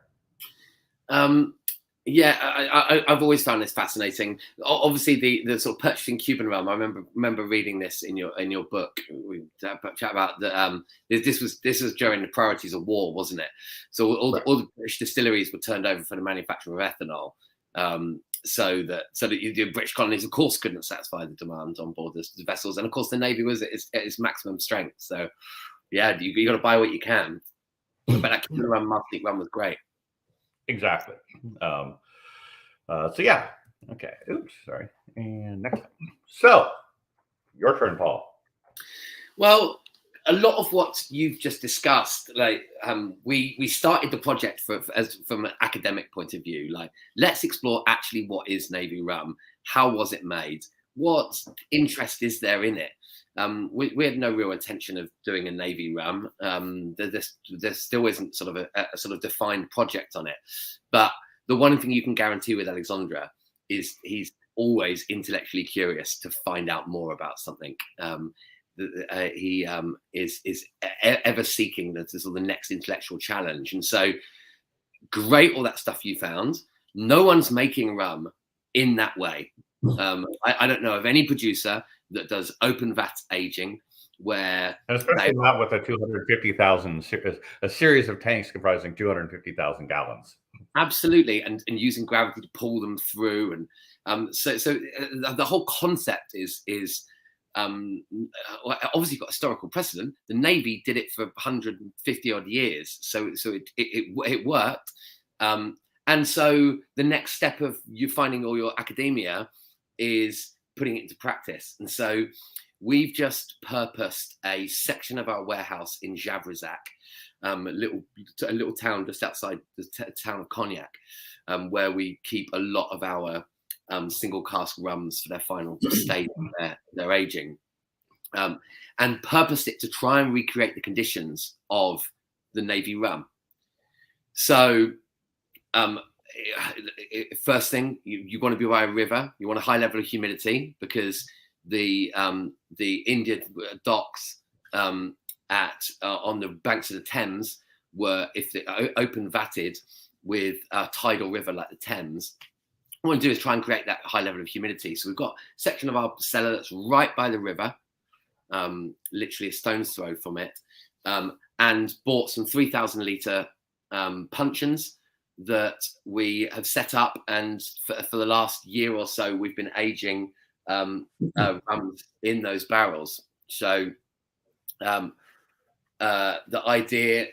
S2: Yeah, I've always found this fascinating. Obviously, the sort of purchasing Cuban rum. I remember reading this in your book. We chat about that. This was during the priorities of war, wasn't it? So all the British distilleries were turned over for the manufacture of ethanol. So that the British colonies, of course, couldn't satisfy the demand on board the vessels, and of course the Navy was at its maximum strength. So yeah, you got to buy what you can. But that Cuban rum, Martinique rum was great.
S3: Exactly. So yeah. Okay. Oops. Sorry. And next time. So your turn, Paul.
S2: Well, a lot of what you've just discussed, like we started the project from an academic point of view. Like, let's explore actually what is Navy rum. How was it made? What interest is there in it? We had no real intention of doing a Navy rum. There still isn't sort of a sort of defined project on it. But the one thing you can guarantee with Alexandre is he's always intellectually curious to find out more about something. He is ever seeking the sort of the next intellectual challenge. And so, great, all that stuff you found. No one's making rum in that way. I don't know of any producer that does open vat aging where,
S3: and especially not with a 250,000, a series of tanks comprising 250,000 gallons.
S2: Absolutely, and using gravity to pull them through, and so the whole concept is obviously got historical precedent. The Navy did it for 150 odd years, so it worked. And so the next step of you finding all your academia is putting it into practice. And so we've just purposed a section of our warehouse in Javrazac, a little town just outside the town of Cognac, where we keep a lot of our single cask rums for their final stage of their aging, and purposed it to try and recreate the conditions of the Navy rum. So first thing, you want to be by a river. You want a high level of humidity because the Indian docks on the banks of the Thames were, if they open vatted with a tidal river like the Thames, what we want to do is try and create that high level of humidity. So we've got a section of our cellar that's right by the river, literally a stone's throw from it, and bought some 3,000 litre puncheons that we have set up, and for the last year or so we've been aging rums in those barrels. So the idea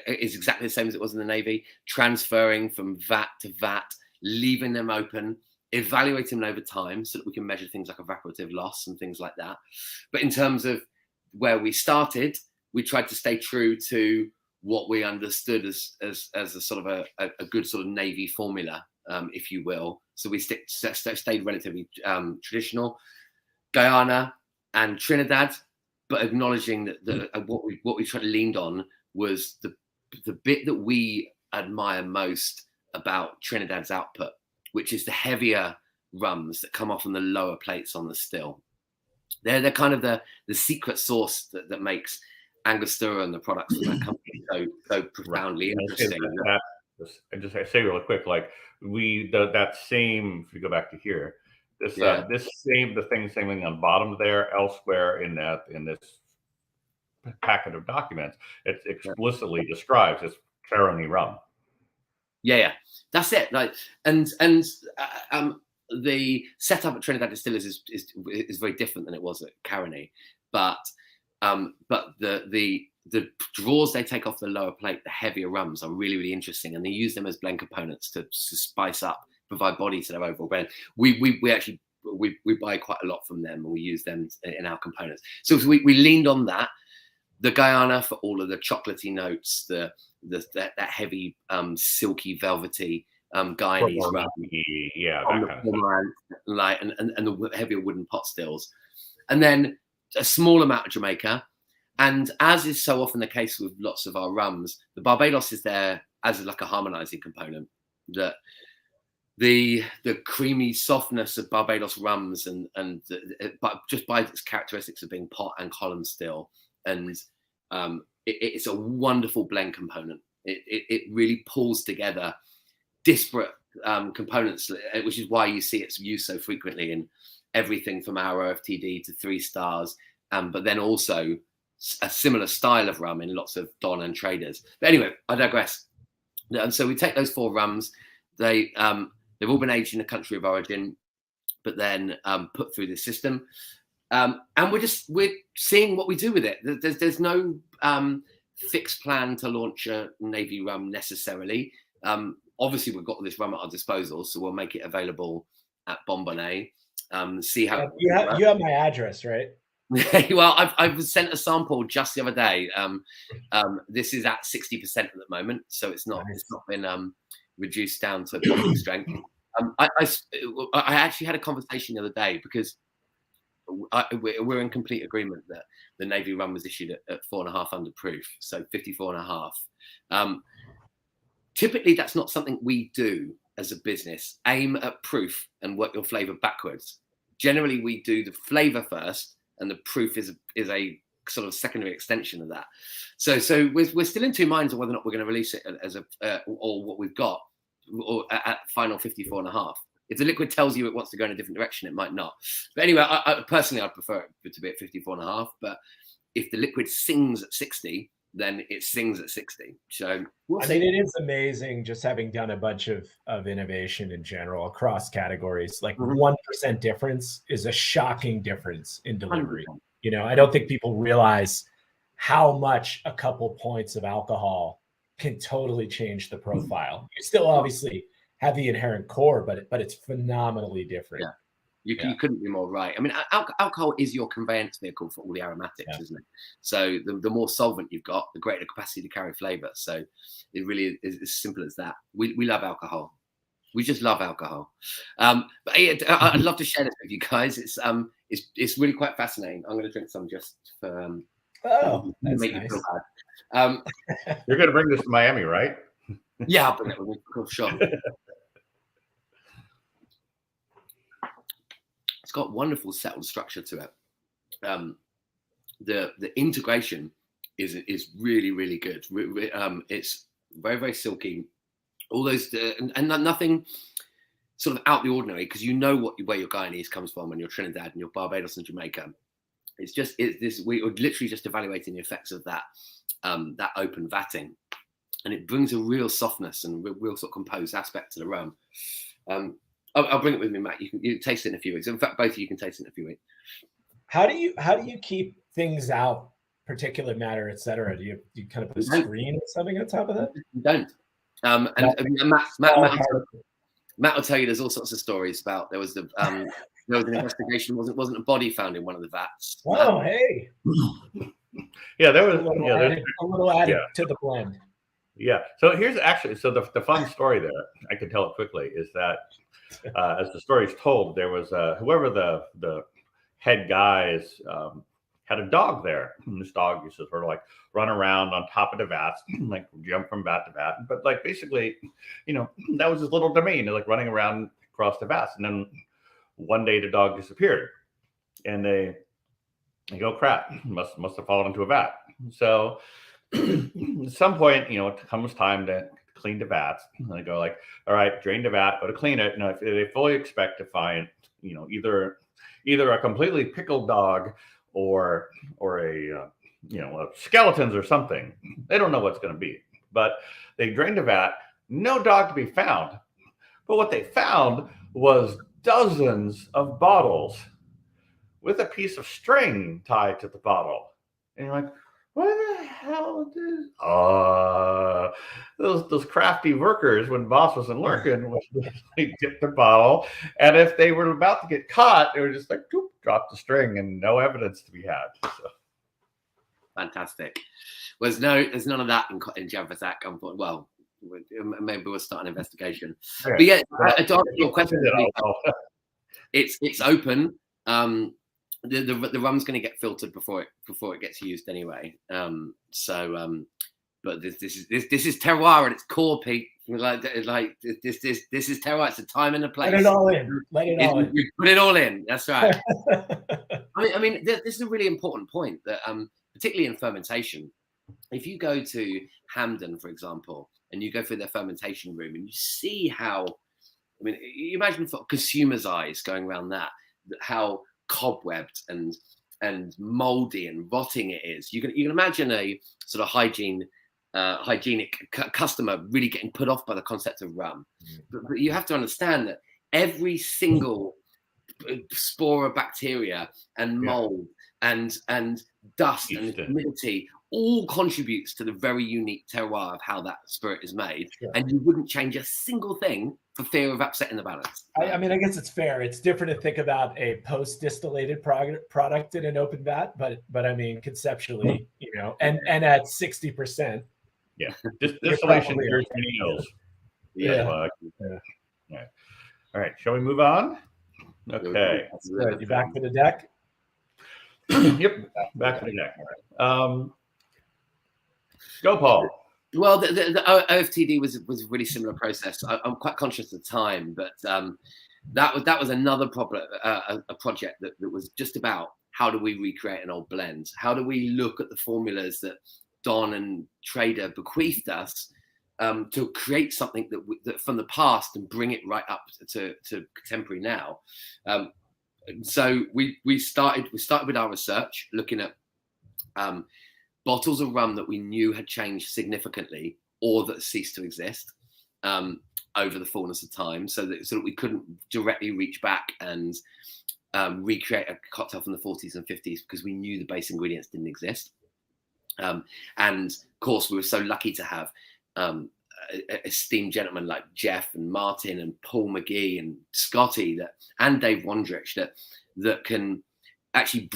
S2: is exactly the same as it was in the Navy, transferring from vat to vat, leaving them open, evaluating them over time so that we can measure things like evaporative loss and things like that. But in terms of where we started, we tried to stay true to what we understood as a sort of a good sort of Navy formula, if you will. So we stayed relatively traditional, Guyana and Trinidad, but acknowledging that what we tried to leaned on was the bit that we admire most about Trinidad's output, which is the heavier rums that come off on the lower plates on the still. They're kind of the secret sauce that makes Angostura and the products from that company so profoundly interesting.
S3: And just say real quick, like that same, if you go back to here, the same thing on bottom there, elsewhere in this packet of documents, it explicitly describes this Caroni rum.
S2: Yeah, that's it. Like, and the setup at Trinidad Distillers is very different than it was at Caroni, but the draws they take off the lower plate, the heavier rums, are really, really interesting, and they use them as blend components to spice up, provide body to their overall blend. We actually buy quite a lot from them, and we use them in our components. So we leaned on that. The Guyana for all of the chocolatey notes, that heavy, silky, velvety Guyanese rum, and the heavier wooden pot stills, and then a small amount of Jamaica. And as is so often the case with lots of our rums, the Barbados is there as like a harmonizing component. That the creamy softness of Barbados rums but just by its characteristics of being pot and column still, and it's a wonderful blend component. It really pulls together disparate components, which is why you see its used so frequently in everything from our OFTD to 3 stars, but then also a similar style of rum in lots of Don and traders. But anyway, I digress. And so we take those 4 rums. They've all been aged in the country of origin, but then put through the system. And we're seeing what we do with it. There's no fixed plan to launch a Navy rum necessarily. Obviously, we've got this rum at our disposal, so we'll make it available at Bonbonnet. See how
S1: you have my address, right?
S2: Well, I've sent a sample just the other day. This is at 60% at the moment, so it's not been reduced down to bottling strength. I actually had a conversation the other day because we're in complete agreement that the Navy rum was issued at 4.5 under proof, so 54.5. Typically, that's not something we do as a business. Aim at proof and work your flavour backwards. Generally, we do the flavour first, and the proof is a sort of secondary extension of that. So we're still in 2 minds on whether or not we're going to release it as or what we've got, or at final 54.5. If the liquid tells you it wants to go in a different direction, it might not. But anyway, I personally, I'd prefer it to be at 54.5. But if the liquid sings at 60, then it sings at 60. So
S1: I mean, it is amazing just having done a bunch of innovation in general across categories. Like 1% difference is a shocking difference in delivery. 100%. You know, I don't think people realize how much a couple points of alcohol can totally change the profile. You still obviously have the inherent core, but it's phenomenally different.
S2: Yeah. You couldn't be more right. I mean, alcohol is your conveyance vehicle for all the aromatics, isn't it? So the more solvent you've got, the greater capacity to carry flavor. So it really is as simple as that. We love alcohol. We just love alcohol. But I'd love to share this with you guys. It's really quite fascinating. I'm going to drink some just for make
S1: nice.
S2: You feel bad.
S3: You're going to bring this to Miami, right?
S2: Yeah, I'll bring it with me. For sure. It's got wonderful settled structure to it. The integration is really, really good. It's very, very silky. All those and nothing sort of out the ordinary, because you know where your Guyanese comes from and your Trinidad and your Barbados and Jamaica. We are literally just evaluating the effects of that open vatting, and it brings a real softness and real sort of composed aspect to the rum. I'll bring it with me, Matt. You can taste it in a few weeks. In fact, both of you can taste it in a few weeks.
S1: How do you keep things out, particulate matter, etc.? Do you kind of put a screen or something on top of that?
S2: You don't. Matt will tell you there's all sorts of stories about there was an investigation, wasn't a body found in one of the vats.
S1: Oh, hey.
S3: there was
S1: a little added to the blend.
S3: Yeah. So here's actually the fun story there. I can tell it quickly is that as the story is told, there was whoever the head guys had a dog there. And this dog used to sort of like run around on top of the vats, like jump from vat to vat. But like basically, that was his little domain, like running around across the vats. And then one day the dog disappeared, and they go, crap, must have fallen into a vat. So at some point, it comes time to clean the vats. And they go like, all right, drain the vat, go to clean it. If they fully expect to find, either a completely pickled dog or a skeletons or something. They don't know what's going to be. But they drained the vat, no dog to be found. But what they found was dozens of bottles with a piece of string tied to the bottle. And you're like, what the hell did those crafty workers, when boss wasn't lurking, would dip the bottle, and if they were about to get caught, they were just like, drop the string, and no evidence to be had. So.
S2: Fantastic. There's none of that in Javazak. Well, maybe we'll start an investigation. Okay. But yeah, to answer your question, it's open. The rum's going to get filtered before it gets used anyway. But this is terroir at its core, Pete. Like this is terroir. It's a time and a place.
S1: Let it all in.
S2: We put it all in. That's right. I mean, this is a really important point that, particularly in fermentation, if you go to Hampden, for example, and you go through their fermentation room and you see how, you imagine for consumers' eyes going around that how cobwebbed and moldy and rotting it is. You can imagine a sort of hygienic customer really getting put off by the concept of rum. But you have to understand that every single spore of bacteria and mold and dust and humidity all contributes to the very unique terroir of how that spirit is made. And you wouldn't change a single thing for fear of upsetting the balance.
S1: I guess it's fair. It's different to think about a post-distillated product in an open vat, but conceptually, and at 60%.
S3: Yeah, distillation years many yields.
S1: Yeah.
S3: All right, shall we move on? Okay.
S1: You back to the deck?
S3: Yep, back to the deck. Go, Paul.
S2: Well, the OFTD was a really similar process. I'm quite conscious of time, but that was another problem, a project that was just about how do we recreate an old blend? How do we look at the formulas that Don and Trader bequeathed us to create something that from the past and bring it right up to contemporary now? So we started with our research, looking at bottles of rum that we knew had changed significantly or that ceased to exist over the fullness of time, so that we couldn't directly reach back and recreate a cocktail from the 40s and 50s because we knew the base ingredients didn't exist. And of course, we were so lucky to have esteemed gentlemen like Jeff and Martin and Paul McGee and Scotty and Dave Wondrich that can actually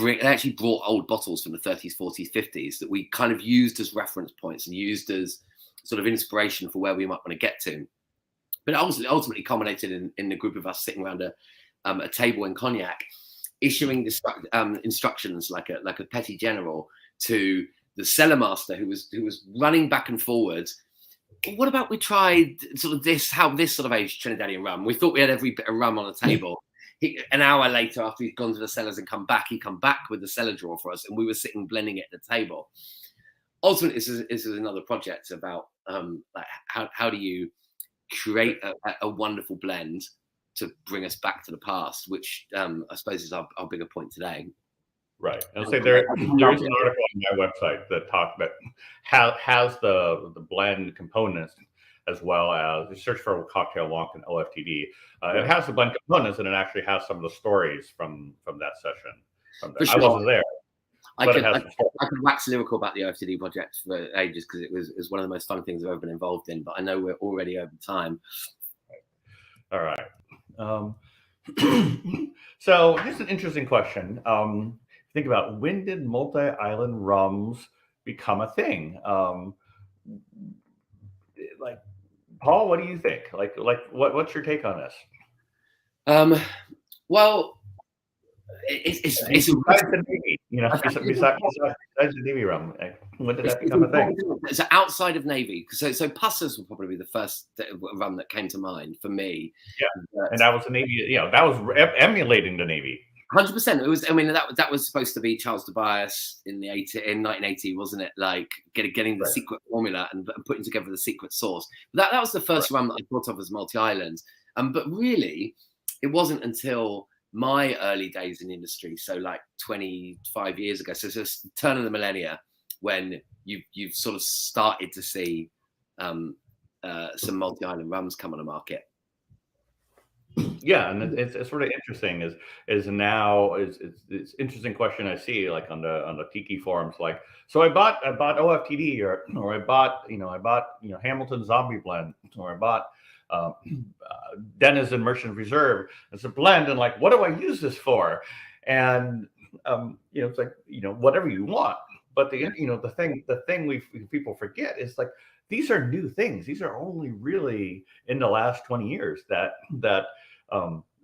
S2: brought old bottles from the 30s, 40s, 50s that we kind of used as reference points and used as sort of inspiration for where we might want to get to. But it ultimately culminated in the group of us sitting around a table in Cognac, issuing instructions like a petty general to the cellar master who was running back and forwards. What about we tried sort of how this sort of aged Trinidadian rum? We thought we had every bit of rum on the table. An hour later, after he'd gone to the cellars and come back with the cellar drawer for us, and we were sitting blending it at the table. Ultimately, this is another project about like how do you create a wonderful blend to bring us back to the past, which I suppose is our bigger point today.
S3: Right. I'll say there is an article on my website that talks about how has the blend components, as well as you search for cocktail Wonk and OFTD. It has the blend components, and it actually has some of the stories from that session.
S2: For sure.
S3: I wasn't there.
S2: I could wax lyrical about the OFTD project for ages because it was one of the most fun things I've ever been involved in. But I know we're already over time.
S3: All right. So here's an interesting question. think about when did multi-island rums become a thing? Like, Paul, what do you think? What's your take on this?
S2: Well, it's
S3: besides the Navy, besides the Navy rum, when did that become a thing?
S2: So outside of Navy, so Pussers will probably be the first rum that came to mind for me.
S3: Yeah, and that was the Navy. That was emulating the Navy.
S2: 100%. It was. I mean, that was supposed to be Charles Tobias in 1980, wasn't it? Like getting the secret formula and putting together the secret sauce. That was the first rum that I thought of as multi-island. But really, it wasn't until my early days in industry, so like 25 years ago, so it's the turn of the millennia, when you've sort of started to see some multi-island rums come on the market.
S3: Yeah, and it's sort of interesting. It's interesting question I see like on the Tiki forums. Like, so I bought OFTD or I bought Hamilton Zombie Blend, or I bought Denizen Merchant Reserve. It's a blend, and like, what do I use this for? And it's like, whatever you want. But the thing people forget is like, these are new things. These are only really in the last 20 years that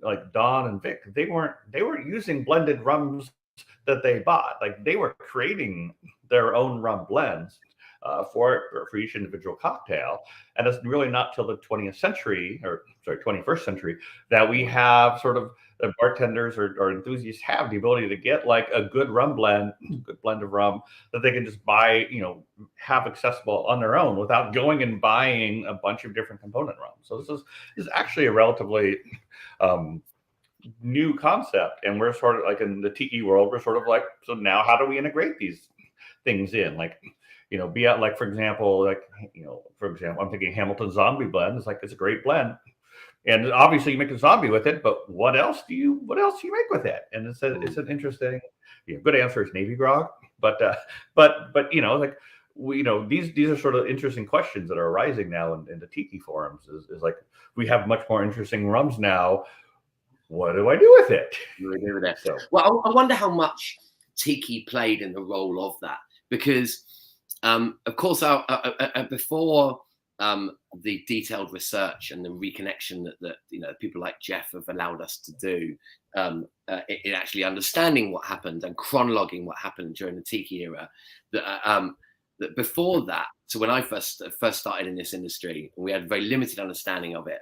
S3: like Don and Vic, they weren't using blended rums that they bought. Like, they were creating their own rum blends for each individual cocktail. And it's really not till the 21st century that we have sort of the bartenders or enthusiasts have the ability to get like a good blend of rum that they can just buy, have accessible on their own without going and buying a bunch of different component rums. So this is actually a relatively new concept. And we're sort of like, in the Tiki world, we're sort of like, so now how do we integrate these things in? Like, be out, like, for example, I'm thinking Hamilton Zombie Blend is like, it's a great blend. And obviously you make a zombie with it, but what else do you make with it? And it's an interesting, good answer is Navy grog, but like, these are sort of interesting questions that are arising now in the Tiki forums. Is like, we have much more interesting rums now. What do I do with it?
S2: So, well, I wonder how much Tiki played in the role of that, because of course, before the detailed research and the reconnection that people like Jeff have allowed us to do, in actually understanding what happened and chronologuing what happened during the Tiki era, that before that, so when I first started in this industry, we had very limited understanding of it,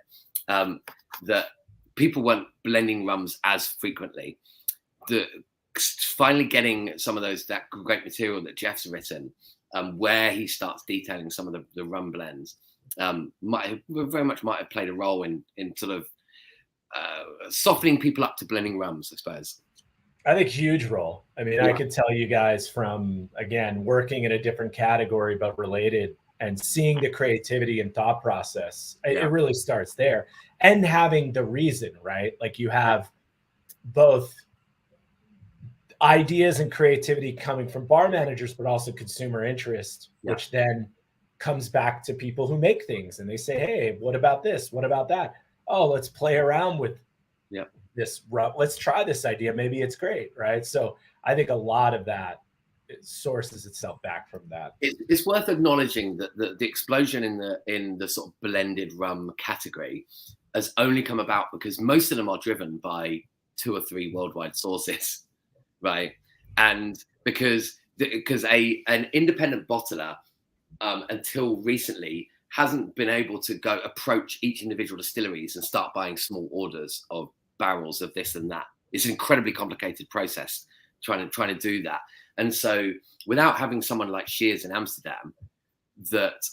S2: that people weren't blending rums as frequently. Finally getting some of that great material that Jeff's written, where he starts detailing some of the rum blends, might have played a role in sort of softening people up to blending rums, I suppose.
S1: I think huge role. I mean, I could tell you guys from, again, working in a different category but related, and seeing the creativity and thought process. It really starts there, and having the reason, right? Like, you have both ideas and creativity coming from bar managers, but also consumer interest, which then comes back to people who make things, and they say, hey, what about this? What about that? Oh, let's play around with this. Let's try this idea. Maybe it's great, right? So I think a lot of that sources itself back from that.
S2: It's worth acknowledging that the explosion in the sort of blended rum category has only come about because most of them are driven by 2 or 3 worldwide sources. Right, and because an independent bottler until recently hasn't been able to go approach each individual distilleries and start buying small orders of barrels of this and that. It's an incredibly complicated process trying to do that, and so without having someone like Shears in Amsterdam, that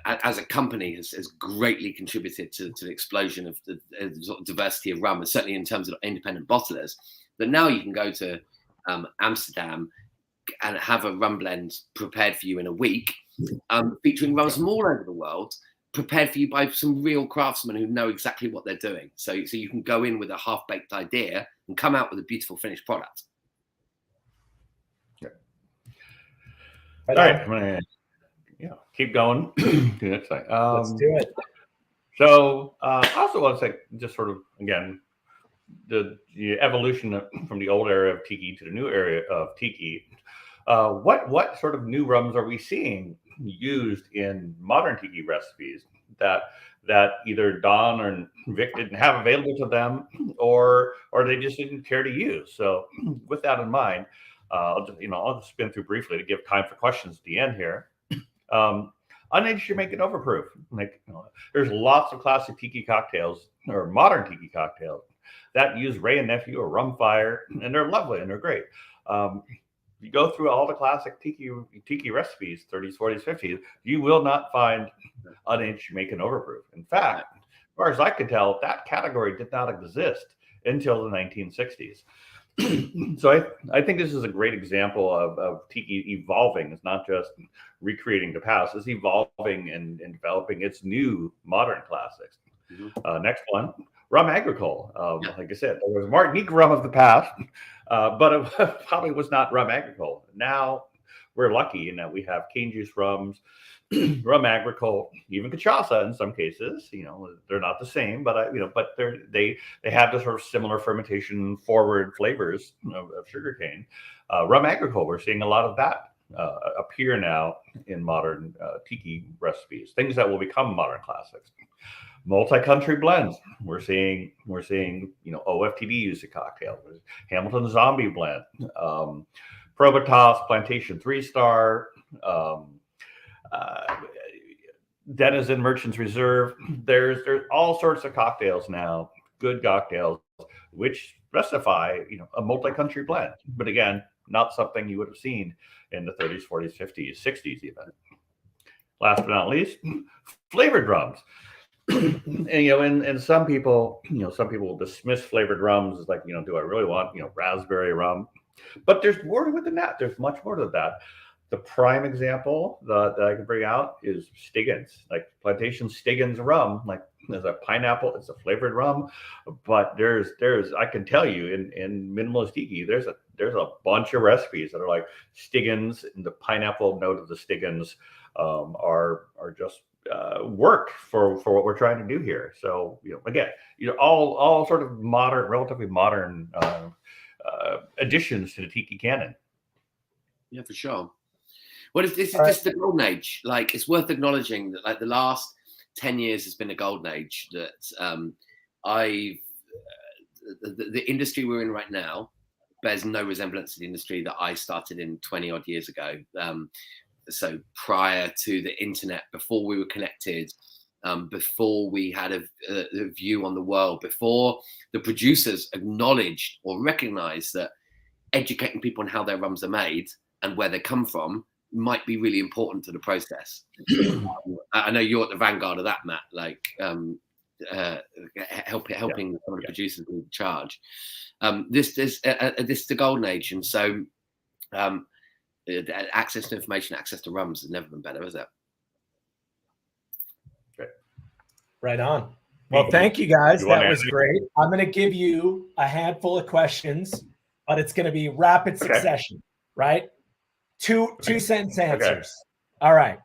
S2: as a company has greatly contributed to the explosion of the sort of diversity of rum, and certainly in terms of independent bottlers. That now you can go to Amsterdam and have a rum blend prepared for you in a week, featuring rums from all over the world, prepared for you by some real craftsmen who know exactly what they're doing. So you can go in with a half-baked idea and come out with a beautiful finished product.
S3: All right, I'm gonna keep going.
S1: Let's do it.
S3: So I also want to say, just sort of, again, evolution from the old era of tiki to the new era of tiki, what sort of new rums are we seeing used in modern tiki recipes that either Don or Vic didn't have available to them, or they just didn't care to use? So with that in mind, I'll just spin through briefly to give time for questions at the end here. Unaged Jamaican overproof. There's lots of classic tiki cocktails or modern tiki cocktails that use Ray and Nephew or Rum Fire, and they're lovely and they're great. You go through all the classic tiki recipes, 30s, 40s, 50s, you will not find unaged Jamaican overproof. In fact, as far as I can tell, that category did not exist until the 1960s. So I think this is a great example of tiki evolving. It's not just recreating the past, it's evolving and developing its new modern classics. Next one, rum agricole. Like I said, there was Martinique rum of the past, but it probably was not rum agricole. Now we're lucky in that we have cane juice rums, rum agricole, even cachaça in some cases. They're not the same, but but they have the sort of similar fermentation forward flavors of sugarcane. Rum agricole, we're seeing a lot of that appear now in modern tiki recipes, things that will become modern classics. Multi-country blends. We're seeing OFTD use a cocktail. There's Hamilton Zombie blend, Probitas Plantation 3-star, Denizen Merchant's Reserve. There's all sorts of cocktails now, good cocktails, which specify a multi-country blend. But again, not something you would have seen in the 30s, 40s, 50s, 60s even. Last but not least, flavored rums. And some people will dismiss flavored rums as like, do I really want, raspberry rum? But there's more to it than that. There's much more to that. The prime example that I can bring out is Stiggins, like Plantation Stiggins rum. Like there's a pineapple, it's a flavored rum, but there's I can tell you in minimalist tiki, there's a bunch of recipes that are like Stiggins, and the pineapple note of the Stiggins are just work for what we're trying to do here. So again, all sort of modern, relatively modern additions to the tiki canon.
S2: Yeah, for sure. Well, this is just the golden age. Like, it's worth acknowledging that like the last 10 years has been a golden age. That the industry we're in right now bears no resemblance to the industry that I started in 20 odd years ago. So prior to the internet, before we were connected, before we had a view on the world, before the producers acknowledged or recognized that educating people on how their rums are made and where they come from might be really important to the process. I know you're at the vanguard of that, Matt, like helping some of the producers in charge. This is the golden age, and so access to information, access to rums has never been better, is it?
S1: Right on. Well, thank you guys. That was great. I'm going to give you a handful of questions, but it's going to be rapid succession, right? Two sentence answers. All right.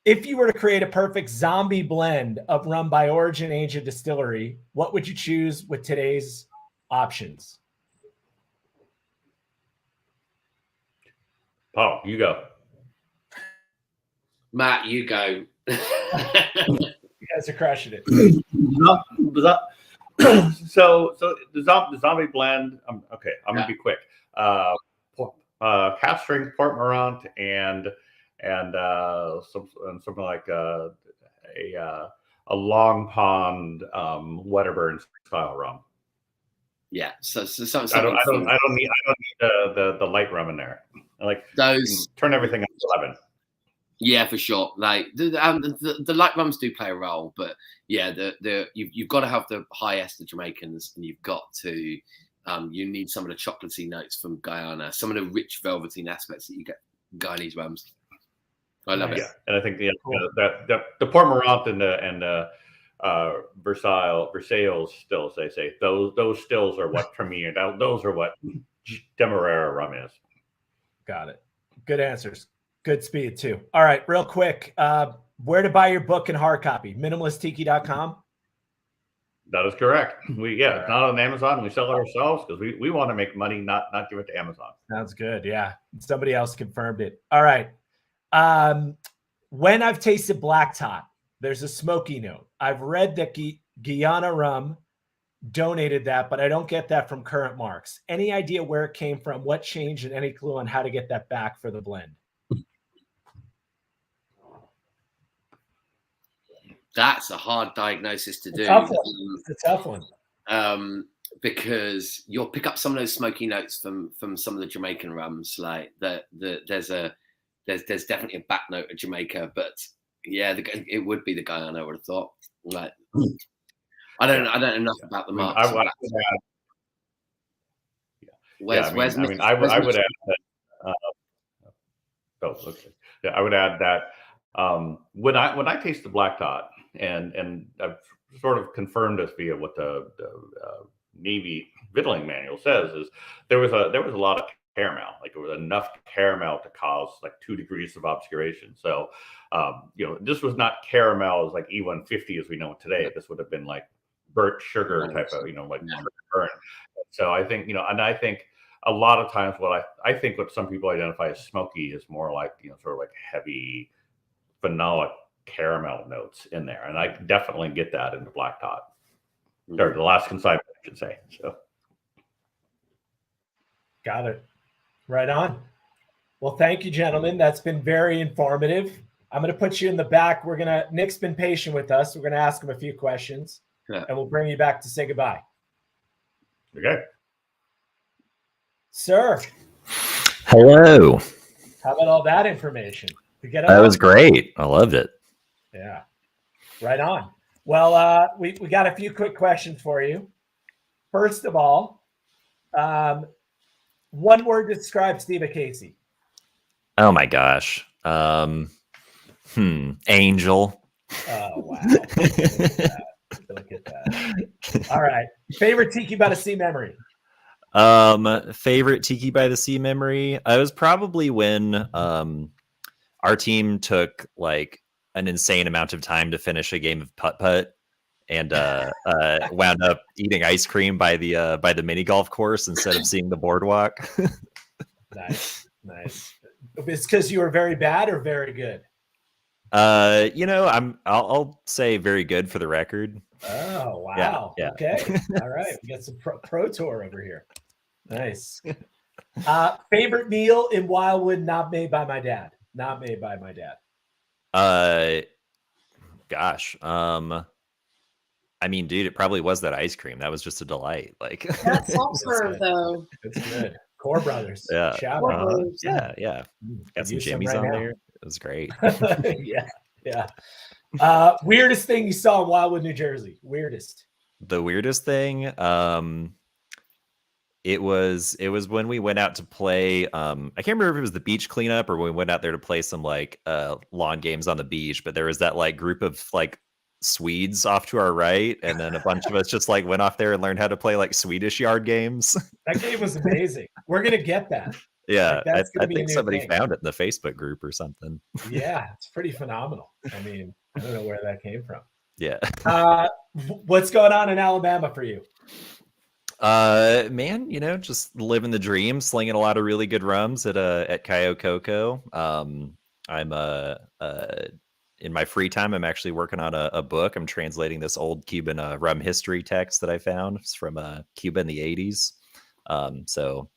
S1: If you were to create a perfect zombie blend of rum by origin, age, and distillery, what would you choose with today's options?
S3: Paul, you go.
S2: Matt, you go.
S1: You guys are crushing it.
S3: So the zombie blend. Okay, I'm gonna be quick. Cask strength Port Morant and something like a Long Pond Wedderburn style rum.
S2: Yeah, so
S3: I don't need the light rum in there. Like
S2: those,
S3: turn everything up to 11.
S2: Yeah, for sure. Like the light rums do play a role, but yeah, you've got to have the high ester Jamaicans, and you've got to you need some of the chocolatey notes from Guyana, some of the rich velveteen aspects that you get in Guyanese rums. I love it. Yeah,
S3: and I think the Port Morant and the Versailles stills, they say those stills are what premiered. Those are what Demerara rum is.
S1: Got it. Good answers. Good speed too. All right, real quick. Where to buy your book in hard copy? MinimalistTiki.com?
S3: That is correct. It's not on Amazon. We sell it ourselves because we want to make money, not give it to Amazon.
S1: Sounds good. Yeah. Somebody else confirmed it. All right. When I've tasted Black Tot, there's a smoky note. I've read that Guyana Rum donated that, but I don't get that from current marks. Any idea where it came from, what changed, and any clue on how to get that back for the blend?
S2: That's a hard diagnosis to do.
S1: It's a tough one.
S2: Because you'll pick up some of those smoky notes from some of the Jamaican rums. Like there's definitely a back note of Jamaica, but yeah, it would be the Guyana. I would have thought. Like I don't know enough about the marks.
S3: I would add that. Oh, okay. Yeah, I would add that when I taste the Black Tot, and I've sort of confirmed this via what the Navy Victualling Manual says, is there was a lot of caramel. Like there was enough caramel to cause like 2 degrees of obscuration. So this was not caramel as like E150 as we know it today. This would have been like burnt sugar type of like burn. So I think and I think a lot of times what some people identify as smoky is more like sort of like heavy phenolic caramel notes in there, and I definitely get that in the Black Tot, or the Alaskan side, I should say. So,
S1: got it. Right on. Well, thank you, gentlemen. That's been very informative. I'm going to put you in the back. Nick's been patient with us. We're going to ask him a few questions, and we'll bring you back to say goodbye.
S3: Okay.
S1: Sir.
S4: Hello.
S1: How about all that information?
S4: That was great. I loved it.
S1: Yeah. Right on. Well, we got a few quick questions for you. First of all, one word to describe Steve Casey.
S4: Oh my gosh. Angel.
S1: Oh wow. Look at that. All right. Favorite Tiki by the Sea memory.
S4: Favorite Tiki by the Sea memory. I was probably when our team took like an insane amount of time to finish a game of putt-putt and wound up eating ice cream by the mini golf course instead of seeing the boardwalk.
S1: Nice. It's because you were very bad or very good?
S4: I'll say very good for the record.
S1: Oh wow.
S4: Yeah.
S1: Okay. All right. We got some pro tour over here. Nice. Favorite meal in Wildwood not made by my dad.
S4: Gosh. I mean, dude, it probably was that ice cream. That was just a delight. Like
S5: that soft serve though.
S1: It's good. Core Brothers.
S4: Yeah.
S1: Shout out.
S4: Yeah. Got some jimmies on there. It was great.
S1: Yeah. Weirdest thing you saw in Wildwood, New Jersey.
S4: The weirdest thing. It was when we went out to play. I can't remember if it was the beach cleanup or when we went out there to play some like lawn games on the beach. But there was that like group of like Swedes off to our right, and then a bunch of us just like went off there and learned how to play like Swedish yard games.
S1: That game was amazing. We're gonna get that.
S4: Yeah, like, I think somebody found it in the Facebook group or something.
S1: Yeah, it's pretty phenomenal. I mean, I don't know where that came from.
S4: Yeah.
S1: What's going on in Alabama for you?
S4: Man, just living the dream, slinging a lot of really good rums at Cayo Coco. I'm in my free time, I'm actually working on a book. I'm translating this old Cuban rum history text that I found. It's from Cuba in the 80s. So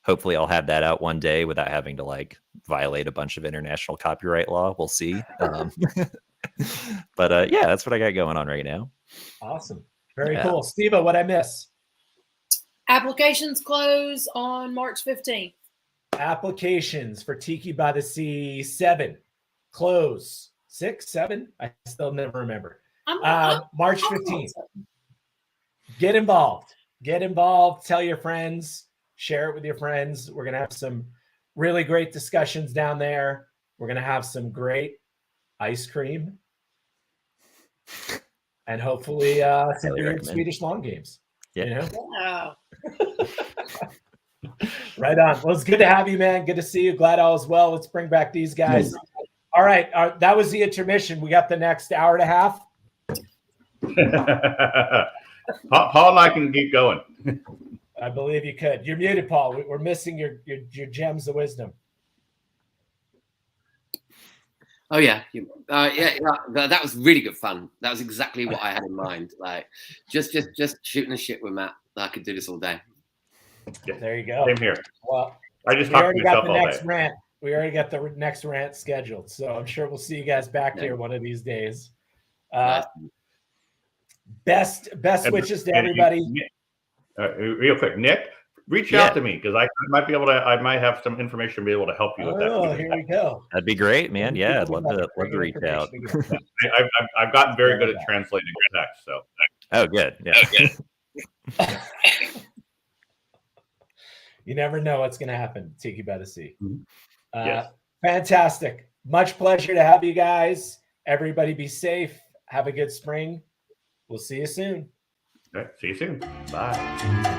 S4: hopefully I'll have that out one day without having to like violate a bunch of international copyright law. We'll see. But yeah, that's what I got going on right now.
S1: Awesome. Very cool. Steve-o, what'd I miss?
S5: Applications close on March 15th.
S1: Applications for Tiki by the Sea 7 close. 6, 7? I still never remember. March 15th. Get involved. Tell your friends. Share it with your friends. We're going to have some really great discussions down there. We're going to have some great ice cream. And hopefully some weird Swedish lawn games.
S4: Yeah.
S5: Wow.
S1: Right on. Well, it's good to have you, man. Good to see you. Glad all is well. Let's bring back these guys. All right. That was the intermission. We got the next hour and a half.
S3: Paul and I can keep going.
S1: I believe you could. You're muted, Paul. We're missing your gems of wisdom.
S2: Oh yeah, that was really good fun. That was exactly what I had in mind. Like just shooting the shit with Matt. I could do this all day.
S3: Yeah.
S1: There you go.
S3: Same here.
S1: Well,
S3: I just
S1: we
S3: talked to
S1: already got
S3: myself
S1: the
S3: all
S1: next
S3: day.
S1: rant. We already got the next rant scheduled, so I'm sure we'll see you guys back here one of these days. Best wishes to everybody.
S3: Real quick, Nick, reach out to me because I might be able to. I might have some information to be able to help you with that.
S1: Oh, here we go.
S4: That'd be great, man. Yeah, I'd love to reach out.
S3: I've gotten very good at translating text. So.
S4: Oh, good. Yeah.
S1: You never know what's going to happen. Tiki by the Sea.
S3: Yes.
S1: Fantastic. Much pleasure to have you guys. Everybody be safe. Have a good spring. We'll see you soon.
S3: Okay, see you soon. Bye.